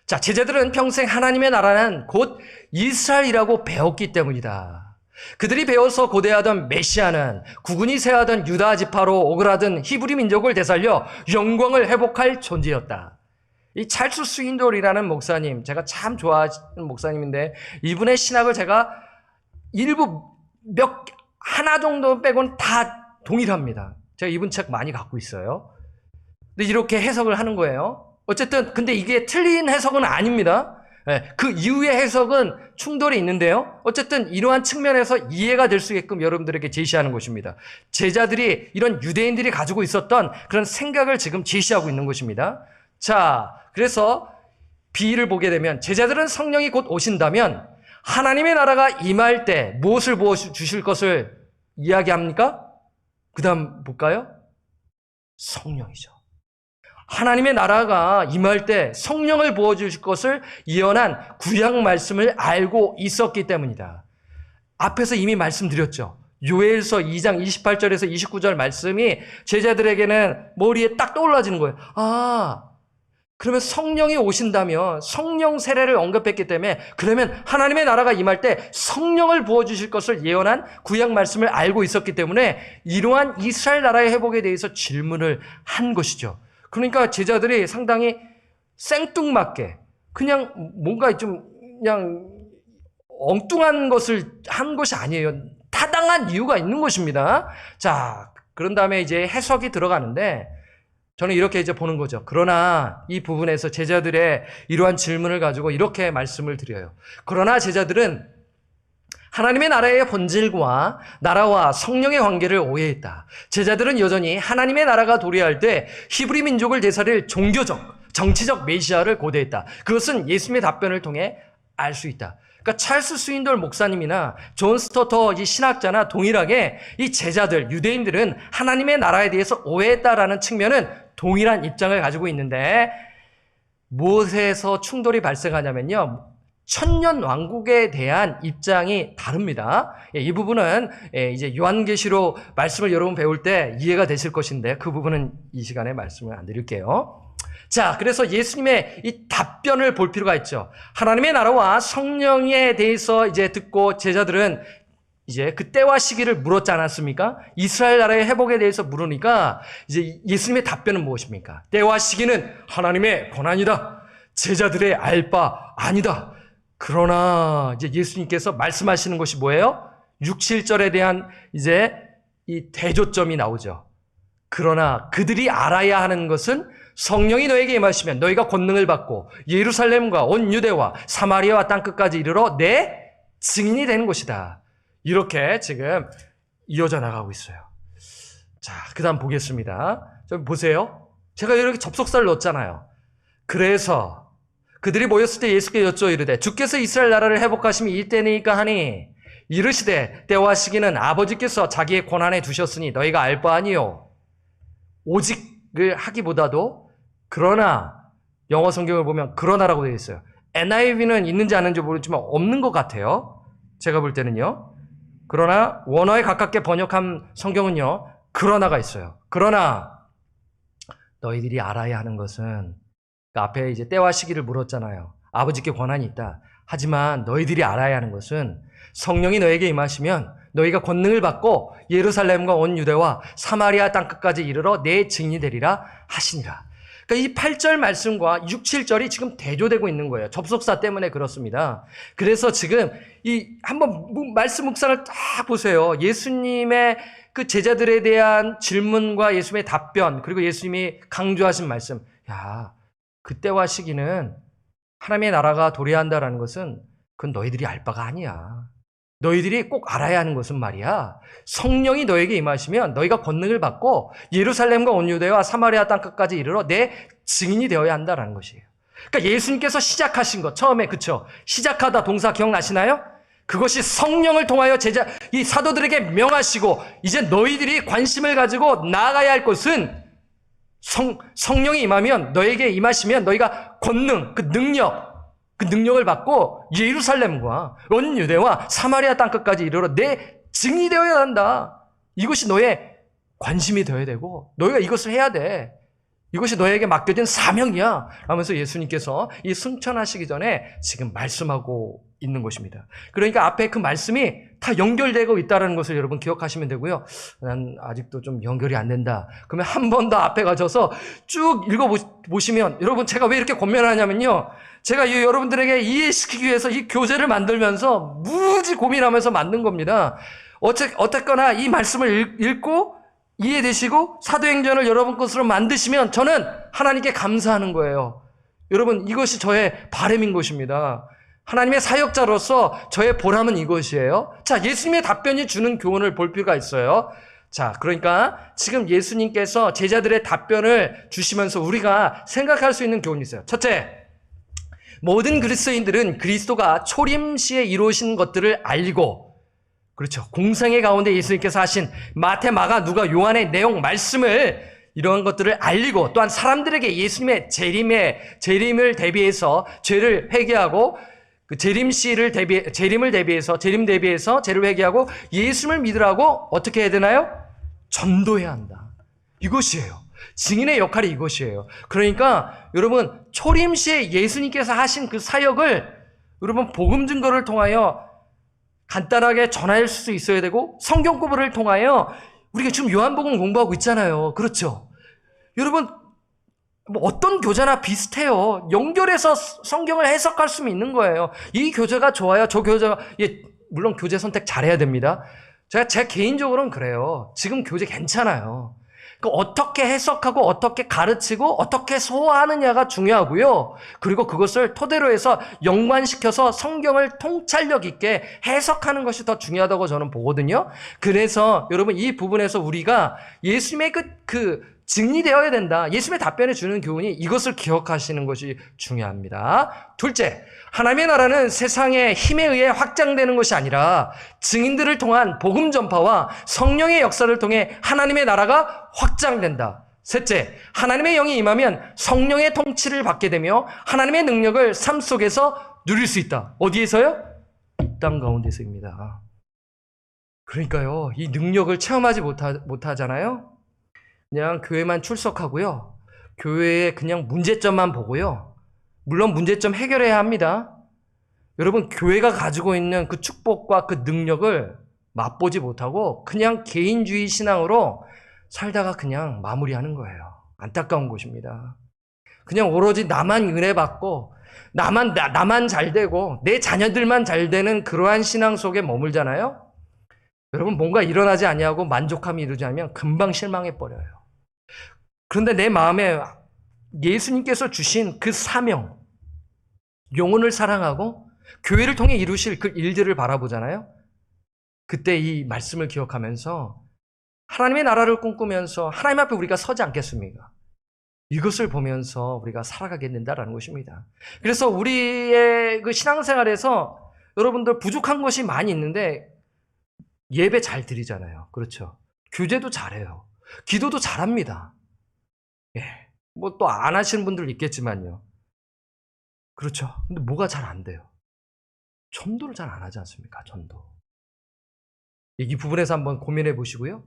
자, 제자들은 평생 하나님의 나라는 곧 이스라엘이라고 배웠기 때문이다. 그들이 배워서 고대하던 메시아는 구근이 세하던 유다 지파로 오그라든 히브리 민족을 되살려 영광을 회복할 존재였다. 이 찰스 스윈돌이라는 목사님, 제가 참 좋아하는 목사님인데 이분의 신학을 제가 일부 하나 정도 빼고는 다 동일합니다. 제가 이분 책 많이 갖고 있어요. 근데 이렇게 해석을 하는 거예요. 어쨌든 근데 이게 틀린 해석은 아닙니다. 그 이후의 해석은 충돌이 있는데요. 어쨌든 이러한 측면에서 이해가 될 수 있게끔 여러분들에게 제시하는 것입니다. 제자들이 이런 유대인들이 가지고 있었던 그런 생각을 지금 제시하고 있는 것입니다. 자, 그래서 비유를 보게 되면 제자들은 성령이 곧 오신다면 하나님의 나라가 임할 때 무엇을 부어주실 것을 이야기합니까? 그 다음 볼까요? 성령이죠. 하나님의 나라가 임할 때 성령을 부어주실 것을 예언한 구약 말씀을 알고 있었기 때문이다. 앞에서 이미 말씀드렸죠. 요엘서 2장 28절에서 29절 말씀이 제자들에게는 머리에 딱 떠올라지는 거예요. 그러면 성령이 오신다면 성령 세례를 언급했기 때문에 그러면 하나님의 나라가 임할 때 성령을 부어주실 것을 예언한 구약 말씀을 알고 있었기 때문에 이러한 이스라엘 나라의 회복에 대해서 질문을 한 것이죠. 그러니까 제자들이 상당히 생뚱맞게 그냥 뭔가 좀 그냥 엉뚱한 것을 한 것이 아니에요. 타당한 이유가 있는 것입니다. 자, 그런 다음에 이제 해석이 들어가는데 저는 이렇게 이제 보는 거죠. 그러나 이 부분에서 제자들의 이러한 질문을 가지고 이렇게 말씀을 드려요. 그러나 제자들은 하나님의 나라의 본질과 나라와 성령의 관계를 오해했다. 제자들은 여전히 하나님의 나라가 도래할 때 히브리 민족을 되살릴 종교적, 정치적 메시아를 고대했다. 그것은 예수님의 답변을 통해 알 수 있다. 그러니까 찰스 스윈돌 목사님이나 존 스토터 이 신학자나 동일하게 이 제자들, 유대인들은 하나님의 나라에 대해서 오해했다라는 측면은 동일한 입장을 가지고 있는데 무엇에서 충돌이 발생하냐면요. 천년 왕국에 대한 입장이 다릅니다. 이 부분은 이제 요한계시록 말씀을 여러분 배울 때 이해가 되실 것인데 그 부분은 이 시간에 말씀을 안 드릴게요. 자, 그래서 예수님의 이 답변을 볼 필요가 있죠. 하나님의 나라와 성령에 대해서 이제 듣고 제자들은 이제 그 때와 시기를 물었지 않았습니까? 이스라엘 나라의 회복에 대해서 물으니까 이제 예수님의 답변은 무엇입니까? 때와 시기는 하나님의 권한이다. 제자들의 알 바 아니다. 그러나 이제 예수님께서 말씀하시는 것이 뭐예요? 6, 7절에 대한 이제 이 대조점이 나오죠. 그러나 그들이 알아야 하는 것은 성령이 너에게 임하시면 너희가 권능을 받고 예루살렘과 온 유대와 사마리아와 땅끝까지 이르러 내 증인이 되는 것이다. 이렇게 지금 이어져 나가고 있어요. 자, 그 다음 보겠습니다. 좀 보세요. 제가 이렇게 접속사를 넣었잖아요. 그래서 그들이 모였을 때 예수께 여쭈어 이르되 주께서 이스라엘 나라를 회복하심이 이때니까 하니 이르시되 때와 시기는 아버지께서 자기의 권한에 두셨으니 너희가 알 바 아니요. 오직을 하기보다도 그러나 영어 성경을 보면 그러나라고 되어 있어요. NIV는 있는지 아는지 모르지만 없는 것 같아요. 제가 볼 때는요. 그러나 원어에 가깝게 번역한 성경은요. 그러나가 있어요. 그러나 너희들이 알아야 하는 것은 앞에 이제 때와 시기를 물었잖아요. 아버지께 권한이 있다. 하지만 너희들이 알아야 하는 것은 성령이 너에게 임하시면 너희가 권능을 받고 예루살렘과 온 유대와 사마리아 땅끝까지 이르러 내 증인이 되리라 하시니라. 그러니까 이 8절 말씀과 6, 7절이 지금 대조되고 있는 거예요. 접속사 때문에 그렇습니다. 그래서 지금 이 한번 말씀 묵상을 딱 보세요. 예수님의 그 제자들에 대한 질문과 예수님의 답변, 그리고 예수님이 강조하신 말씀. 야, 그때와 시기는 하나님의 나라가 도래한다라는 것은 그건 너희들이 알 바가 아니야. 너희들이 꼭 알아야 하는 것은 말이야. 성령이 너에게 임하시면 너희가 권능을 받고 예루살렘과 온 유대와 사마리아 땅끝까지 이르러 내 증인이 되어야 한다라는 것이에요. 그러니까 예수님께서 시작하신 것 처음에 그쵸? 시작하다 동사 기억나시나요? 그것이 성령을 통하여 이 사도들에게 명하시고 이제 너희들이 관심을 가지고 나아가야 할 것은 성령이 임하면, 너에게 임하시면 너희가 권능, 그 능력을 받고 예루살렘과 온 유대와 사마리아 땅끝까지 이르러 내 증인이 되어야 한다. 이것이 너의 관심이 되어야 되고 너희가 이것을 해야 돼. 이것이 너에게 맡겨진 사명이야 하면서 예수님께서 이 승천하시기 전에 지금 말씀하고 있는 것입니다. 그러니까 앞에 그 말씀이 다 연결되고 있다는 것을 여러분 기억하시면 되고요. 난 아직도 좀 연결이 안 된다. 그러면 한 번 더 앞에 가셔서 쭉 읽어보시면, 여러분 제가 왜 이렇게 고민하냐면요, 제가 여러분들에게 이해시키기 위해서 이 교재를 만들면서 무지 고민하면서 만든 겁니다. 어쨌거나 이 말씀을 읽고 이해되시고 사도행전을 여러분 것으로 만드시면 저는 하나님께 감사하는 거예요. 여러분, 이것이 저의 바람인 것입니다. 하나님의 사역자로서 저의 보람은 이것이에요. 자, 예수님의 답변이 주는 교훈을 볼 필요가 있어요. 자, 그러니까 지금 예수님께서 제자들의 답변을 주시면서 우리가 생각할 수 있는 교훈이 있어요. 첫째, 모든 그리스도인들은 그리스도가 초림 시에 이루신 것들을 알고, 그렇죠, 공생의 가운데 예수님께서 하신 마태, 마가, 누가, 요한의 내용, 말씀을, 이러한 것들을 알리고, 또한 사람들에게 예수님의 재림을 대비해서 죄를 회개하고, 그 재림 대비해서 죄를 회개하고 예수님을 믿으라고 어떻게 해야 되나요? 전도해야 한다. 이것이에요. 증인의 역할이 이것이에요. 그러니까 여러분, 초림 시에 예수님께서 하신 그 사역을 여러분 복음 증거를 통하여 간단하게 전할 수 있어야 되고, 성경 공부를 통하여 우리가 지금 요한복음 공부하고 있잖아요. 그렇죠? 여러분, 뭐 어떤 교재나 비슷해요. 연결해서 성경을 해석할 수 있는 거예요. 이 교재가 좋아요. 저 교재가, 물론 교재 선택 잘해야 됩니다. 제 개인적으로는 그래요. 지금 교재 괜찮아요. 어떻게 해석하고 어떻게 가르치고 어떻게 소화하느냐가 중요하고요. 그리고 그것을 토대로 해서 연관시켜서 성경을 통찰력 있게 해석하는 것이 더 중요하다고 저는 보거든요. 그래서 여러분, 이 부분에서 우리가 예수님의 그 증인이 되어야 된다. 예수님의 답변해 주는 교훈이 이것을 기억하시는 것이 중요합니다. 둘째, 하나님의 나라는 세상의 힘에 의해 확장되는 것이 아니라 증인들을 통한 복음 전파와 성령의 역사를 통해 하나님의 나라가 확장된다. 셋째, 하나님의 영이 임하면 성령의 통치를 받게 되며 하나님의 능력을 삶 속에서 누릴 수 있다. 어디에서요? 이 땅 가운데서입니다. 그러니까요, 이 능력을 체험하지 못하잖아요. 그냥 교회만 출석하고요, 교회에 그냥 문제점만 보고요. 물론 문제점 해결해야 합니다. 여러분, 교회가 가지고 있는 그 축복과 그 능력을 맛보지 못하고 그냥 개인주의 신앙으로 살다가 그냥 마무리하는 거예요. 안타까운 것입니다. 그냥 오로지 나만 은혜 받고 나만 잘 되고 내 자녀들만 잘 되는 그러한 신앙 속에 머물잖아요. 여러분, 뭔가 일어나지 아니하고 만족함이 이루지 않으면 금방 실망해 버려요. 그런데 내 마음에 예수님께서 주신 그 사명, 영혼을 사랑하고 교회를 통해 이루실 그 일들을 바라보잖아요. 그때 이 말씀을 기억하면서 하나님의 나라를 꿈꾸면서 하나님 앞에 우리가 서지 않겠습니까? 이것을 보면서 우리가 살아가게 된다라는 것입니다. 그래서 우리의 그 신앙생활에서 여러분들 부족한 것이 많이 있는데, 예배 잘 드리잖아요. 그렇죠? 교제도 잘해요. 기도도 잘합니다. 뭐 또 안 하시는 분들 있겠지만요. 그렇죠? 근데 뭐가 잘 안 돼요? 전도를 잘 안 하지 않습니까? 전도. 이 부분에서 한번 고민해 보시고요.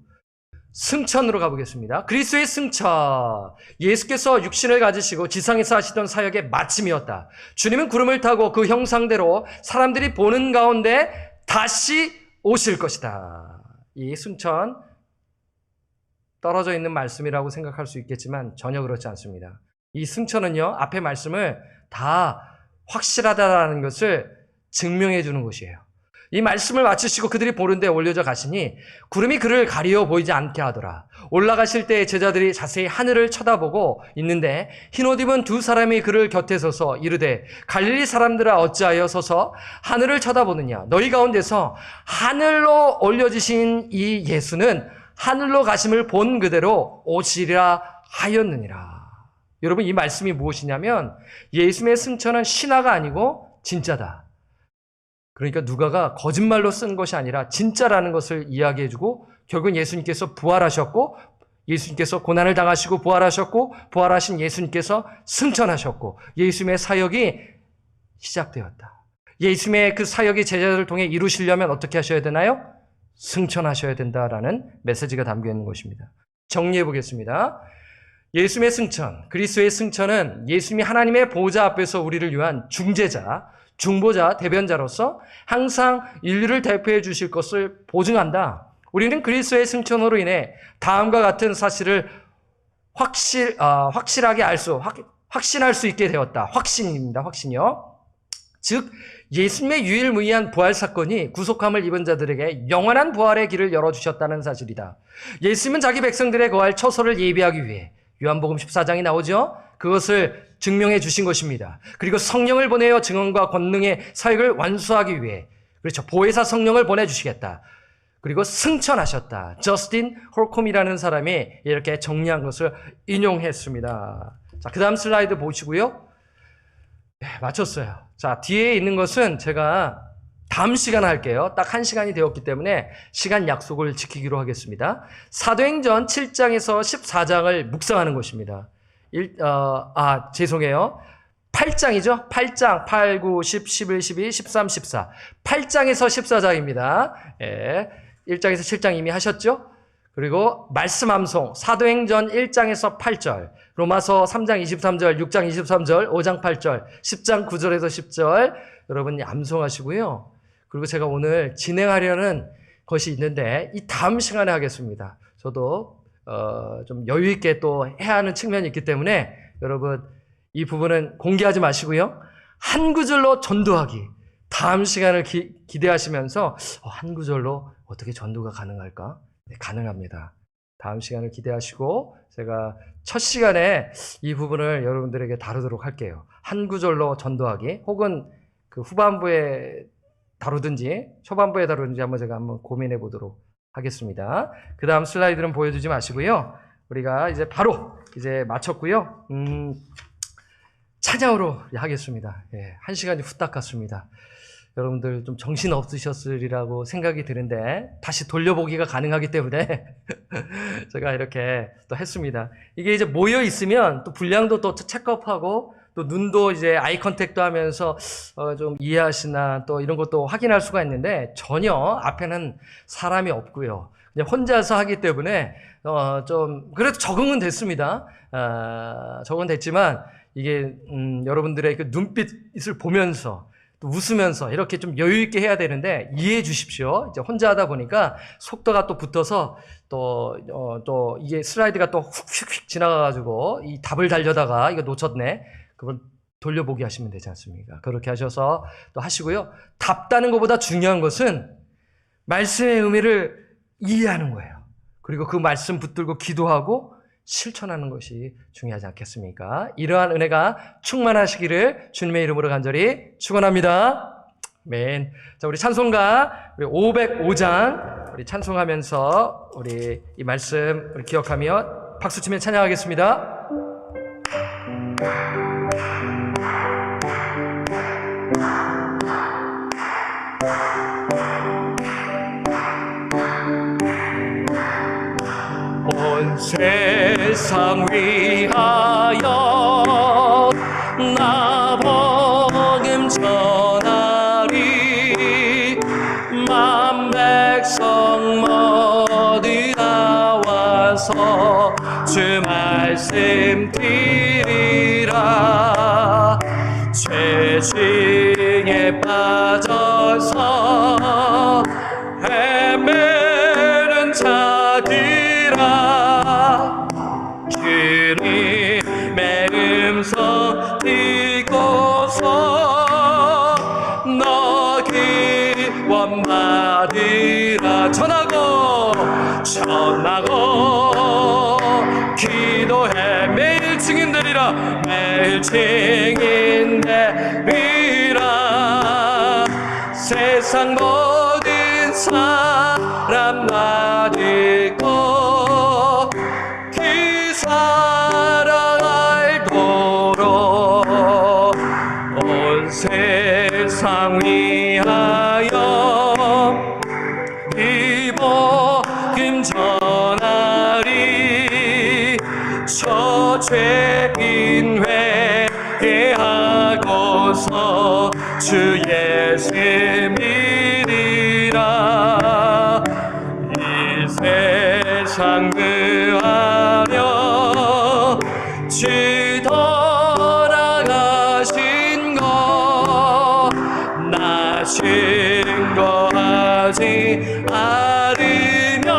승천으로 가보겠습니다. 그리스도의 승천. 예수께서 육신을 가지시고 지상에서 하시던 사역의 마침이었다. 주님은 구름을 타고 그 형상대로 사람들이 보는 가운데 다시 오실 것이다. 이 승천, 떨어져 있는 말씀이라고 생각할 수 있겠지만 전혀 그렇지 않습니다. 이 승천은요, 앞의 말씀을 다 확실하다라는 것을 증명해 주는 것이에요. 이 말씀을 마치시고 그들이 보는 데 올려져 가시니 구름이 그를 가리어 보이지 않게 하더라. 올라가실 때 제자들이 자세히 하늘을 쳐다보고 있는데 흰옷 입은 두 사람이 그를 곁에 서서 이르되, 갈릴리 사람들아 어찌하여 서서 하늘을 쳐다보느냐? 너희 가운데서 하늘로 올려지신 이 예수는 하늘로 가심을 본 그대로 오시리라 하였느니라. 여러분, 이 말씀이 무엇이냐면 예수님의 승천은 신화가 아니고 진짜다. 그러니까 누가가 거짓말로 쓴 것이 아니라 진짜라는 것을 이야기해주고, 결국 예수님께서 부활하셨고 예수님께서 고난을 당하시고 부활하셨고 부활하신 예수님께서 승천하셨고 예수님의 사역이 시작되었다. 예수님의 그 사역이 제자들을 통해 이루시려면 어떻게 하셔야 되나요? 승천하셔야 된다라는 메시지가 담겨 있는 것입니다. 정리해 보겠습니다. 예수님의 승천, 그리스도의 승천은 예수님이 하나님의 보좌 앞에서 우리를 위한 중재자, 중보자, 대변자로서 항상 인류를 대표해 주실 것을 보증한다. 우리는 그리스도의 승천으로 인해 다음과 같은 사실을 확실하게 확신할 수 있게 되었다. 확신입니다. 확신이요. 즉 예수님의 유일무이한 부활 사건이 구속함을 입은 자들에게 영원한 부활의 길을 열어주셨다는 사실이다. 예수님은 자기 백성들의 거할 처소를 예비하기 위해 요한복음 14장이 나오죠. 그것을 증명해 주신 것입니다. 그리고 성령을 보내어 증언과 권능의 사역을 완수하기 위해 그렇죠. 보혜사 성령을 보내주시겠다. 그리고 승천하셨다. 저스틴 홀콤이라는 사람이 이렇게 정리한 것을 인용했습니다. 자, 그 다음 슬라이드 보시고요. 네, 마쳤어요. 자, 뒤에 있는 것은 제가 다음 시간에 할게요. 딱 1시간이 되었기 때문에 시간 약속을 지키기로 하겠습니다. 사도행전 7장에서 14장을 묵상하는 것입니다. 죄송해요. 8장이죠. 8장, 8, 9, 10, 11, 12, 13, 14. 8장에서 14장입니다. 예, 1장에서 7장 이미 하셨죠? 그리고 말씀 암송, 사도행전 1장에서 8절, 로마서 3장 23절, 6장 23절, 5장 8절, 10장 9절에서 10절 여러분 암송하시고요. 그리고 제가 오늘 진행하려는 것이 있는데 이 다음 시간에 하겠습니다. 저도 좀 여유 있게 또 해야 하는 측면이 있기 때문에 여러분 이 부분은 공개하지 마시고요. 한 구절로 전도하기. 다음 시간을 기대하시면서 한 구절로 어떻게 전도가 가능할까? 네, 가능합니다. 다음 시간을 기대하시고 제가 첫 시간에 이 부분을 여러분들에게 다루도록 할게요. 한 구절로 전도하기 혹은 그 후반부에 다루든지 초반부에 다루든지 제가 한번 고민해 보도록 하겠습니다. 그 다음 슬라이드는 보여주지 마시고요. 우리가 이제 바로 마쳤고요. 찬양으로 하겠습니다. 예, 1시간이 후딱 갔습니다. 여러분들 좀 정신 없으셨으리라고 생각이 드는데 다시 돌려보기가 가능하기 때문에 제가 이렇게 또 했습니다. 이게 이제 모여 있으면 또 분량도 또 체크업하고 또 눈도 이제 아이 컨택도 하면서 좀 이해하시나 또 이런 것도 확인할 수가 있는데 전혀 앞에는 사람이 없고요. 그냥 혼자서 하기 때문에 좀 그래도 적응은 됐습니다. 적응은 됐지만 이게 여러분들의 그 눈빛을 보면서 또 웃으면서 이렇게 좀 여유 있게 해야 되는데 이해해 주십시오. 이제 혼자 하다 보니까 속도가 또 붙어서 또 이게 슬라이드가 또 휙휙 지나가가지고 이 답을 달려다가 이거 놓쳤네. 그건 돌려보기 하시면 되지 않습니까? 그렇게 하셔서 또 하시고요. 답다는 것보다 중요한 것은 말씀의 의미를 이해하는 거예요. 그리고 그 말씀 붙들고 기도하고 실천하는 것이 중요하지 않겠습니까? 이러한 은혜가 충만하시기를 주님의 이름으로 간절히 축원합니다. 아멘. 자, 우리 찬송가 우리 505장 우리 찬송하면서 우리 이 말씀 우리 기억하며 박수치며 찬양하겠습니다. 온 세상 위하여 나 복음 전하리 만 백성 모두 나와서 주 말씀 드리라 죄중에 빠져서 헤매는 자들아 주님의 음성 듣고서 너희 원받으라 전하고 기도해 매일 증인되리라 매일 증인되리라 세상 모든 사람마다 듣고 그 사랑 알도록 온 세상 위하여 이 복음 전하리 죄인 회개하고서 주 예수 믿으라. 이 세상 구하며 주 떠나가신 것 나 증거하지 않으며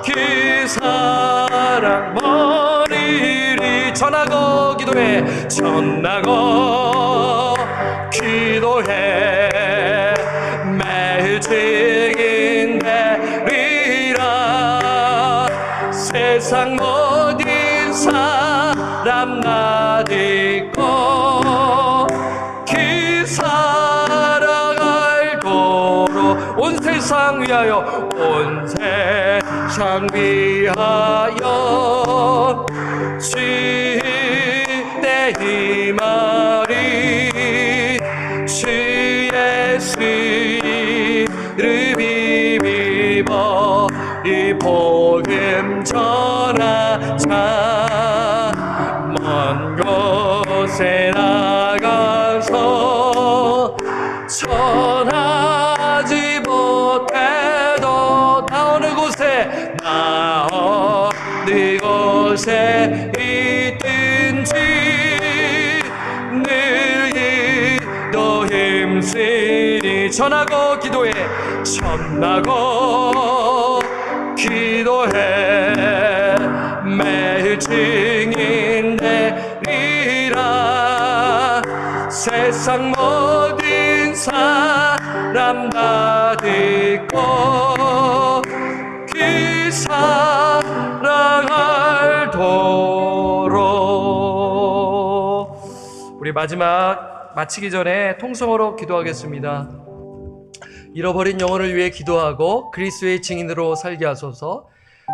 그 사랑 머리를 전하고 기도해 전하고 기도해 매일 증인 되리라. 세상 모든 사람 나 듣고 그 사랑 알도록 온 세상 위하여 온 세상 위하여 주의 희망이 주 예수 이름 비비어 이 복음 전하자. 먼 곳에 나가서 전하지 못해도 나 어느 곳에 있든지 늘 너 힘쓰니 전하고 기도해 전하고 기도해 매일 증인 되리라. 세상 모든 사람 다 듣고 그 사랑 알도록. 우리 마치기 전에 통성으로 기도하겠습니다. 잃어버린 영혼을 위해 기도하고 그리스도의 증인으로 살게 하소서.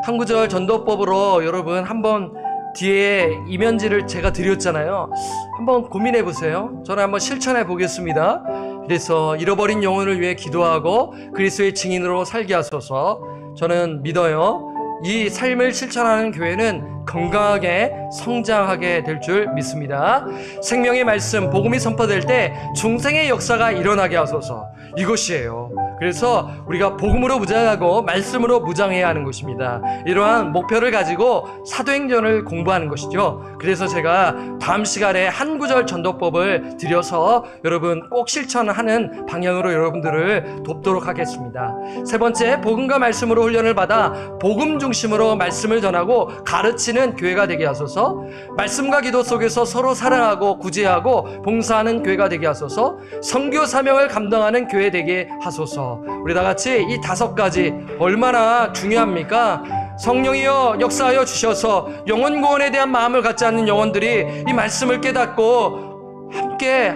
한 구절 전도법으로 여러분 한번 뒤에 이면지를 제가 드렸잖아요. 한번 고민해 보세요. 저는 한번 실천해 보겠습니다. 그래서 잃어버린 영혼을 위해 기도하고 그리스도의 증인으로 살게 하소서. 저는 믿어요. 이 삶을 실천하는 교회는 건강하게 성장하게 될 줄 믿습니다. 생명의 말씀, 복음이 선포될 때 중생의 역사가 일어나게 하소서. 이것이에요. 그래서 우리가 복음으로 무장하고 말씀으로 무장해야 하는 것입니다. 이러한 목표를 가지고 사도행전을 공부하는 것이죠. 그래서 제가 다음 시간에 한 구절 전도법을 드려서 여러분 꼭 실천하는 방향으로 여러분들을 돕도록 하겠습니다. 세 번째, 복음과 말씀으로 훈련을 받아 복음 중심으로 말씀을 전하고 가르치는 교회가 되게 하소서. 말씀과 기도 속에서 서로 사랑하고 구제하고 봉사하는 교회가 되게 하소서. 선교 사명을 감당하는 교회 되게 하소서. 우리 다 같이 이 5가지 얼마나 중요합니까? 성령이여 역사하여 주셔서 영혼 구원에 대한 마음을 갖지 않는 영혼들이 이 말씀을 깨닫고 함께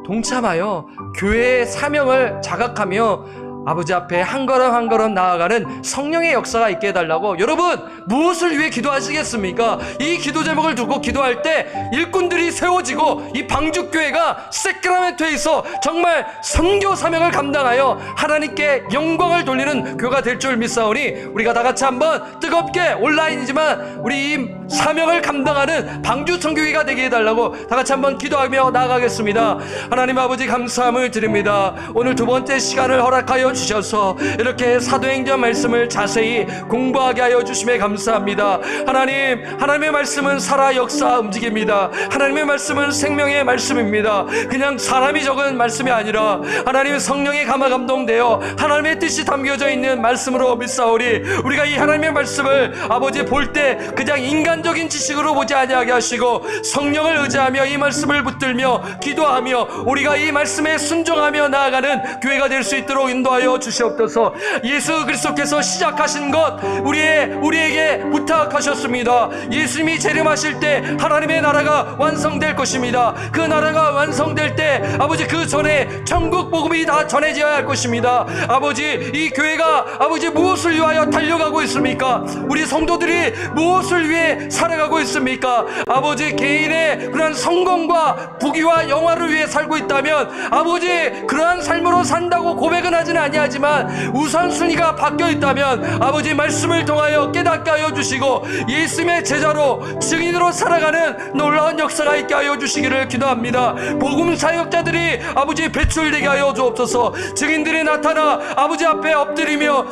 동참하여 교회의 사명을 자각하며 아버지 앞에 한 걸음 한 걸음 나아가는 성령의 역사가 있게 해달라고. 여러분 무엇을 위해 기도하시겠습니까? 이 기도 제목을 두고 기도할 때 일꾼들이 세워지고 이 방주교회가 새크라멘토에 있어 정말 선교 사명을 감당하여 하나님께 영광을 돌리는 교회가 될 줄 믿사오니 우리가 다 같이 한번 뜨겁게 온라인이지만 우리 이 사명을 감당하는 방주 선교회가 되게 해달라고 다 같이 한번 기도하며 나아가겠습니다. 하나님 아버지 감사함을 드립니다. 오늘 두 번째 시간을 허락하여 주셔서 이렇게 사도행전 말씀을 자세히 공부하게 하여 주심에 감사합니다. 하나님의 말씀은 살아 역사 움직입니다. 하나님의 말씀은 생명의 말씀입니다. 그냥 사람이 적은 말씀이 아니라 하나님의 성령의 감화 감동되어 하나님의 뜻이 담겨져 있는 말씀으로 믿사오리. 우리가 이 하나님의 말씀을 아버지 볼 때 그냥 인간적인 지식으로 보지 아니하게 하시고 성령을 의지하며 이 말씀을 붙들며 기도하며 우리가 이 말씀에 순종하며 나아가는 교회가 될 수 있도록 인도하여 주시옵소서. 예수 그리스도께서 시작하신 것 우리에게 부탁하셨습니다. 예수님이 재림하실 때 하나님의 나라가 완성될 것입니다. 그 나라가 완성될 때 아버지 그 전에 천국 복음이 다 전해져야 할 것입니다. 아버지 이 교회가 아버지 무엇을 위하여 달려가고 있습니까? 우리 성도들이 무엇을 위해 살아가고 있습니까? 아버지, 개인의 그러한 성공과 부귀와 영화를 위해 살고 있다면 아버지, 그러한 삶으로 산다고 고백은 하지는 아니하지만 우선순위가 바뀌어 있다면 아버지, 말씀을 통하여 깨닫게 하여 주시고 예수님의 제자로 증인으로 살아가는 놀라운 역사가 있게 하여 주시기를 기도합니다. 복음 사역자들이 아버지 배출되게 하여 주옵소서. 증인들이 나타나 아버지 앞에 엎드리며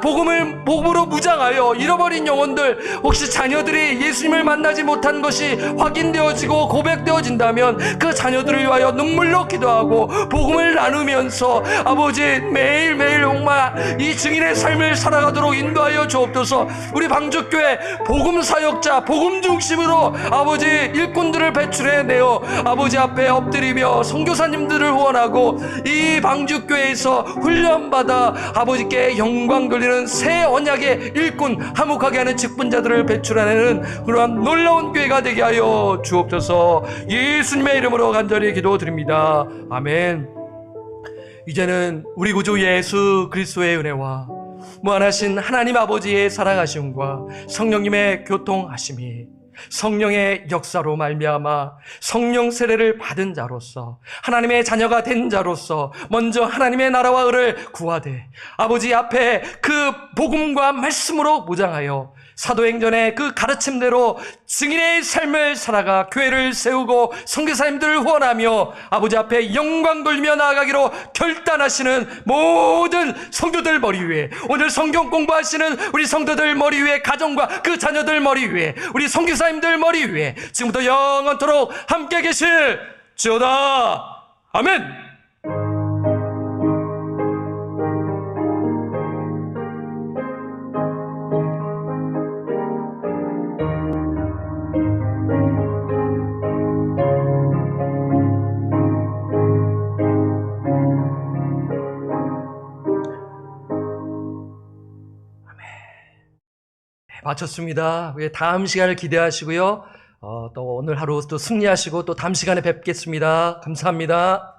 복음으로 무장하여 잃어버린 영혼들, 혹시 자녀들이 예수님을 만나지 못한 것이 확인되어지고 고백되어진다면 그 자녀들을 위하여 눈물로 기도하고 복음을 나누면서 아버지 매일매일 정말 이 증인의 삶을 살아가도록 인도하여 주옵소서. 우리 방주교회 복음 사역자, 복음 중심으로 아버지 일꾼들을 배출해내어 아버지 앞에 엎드리며 선교사님들을 후원하고 이 방주교회에서 훈련받아 아버지께 영광 돌리는 새 언약의 일꾼, 화목하게 하는 직분자들을 배출해내는 그러한 놀라운 교회가 되게 하여 주옵소서. 예수님의 이름으로 간절히 기도드립니다. 아멘. 이제는 우리 구주 예수 그리스도의 은혜와 무한하신 하나님 아버지의 사랑하심과 성령님의 교통하심이, 성령의 역사로 말미암아 성령 세례를 받은 자로서, 하나님의 자녀가 된 자로서 먼저 하나님의 나라와 의를 구하되 아버지 앞에 그 복음과 말씀으로 무장하여 사도행전의 그 가르침대로 증인의 삶을 살아가 교회를 세우고 선교사님들을 후원하며 아버지 앞에 영광 돌리며 나아가기로 결단하시는 모든 성도들 머리 위에, 오늘 성경 공부하시는 우리 성도들 머리 위에, 가정과 그 자녀들 머리 위에, 우리 선교사님들 머리 위에 지금부터 영원토록 함께 계실지어다. 아멘. 마쳤습니다. 다음 시간을 기대하시고요. 또 오늘 하루 또 승리하시고 또 다음 시간에 뵙겠습니다. 감사합니다.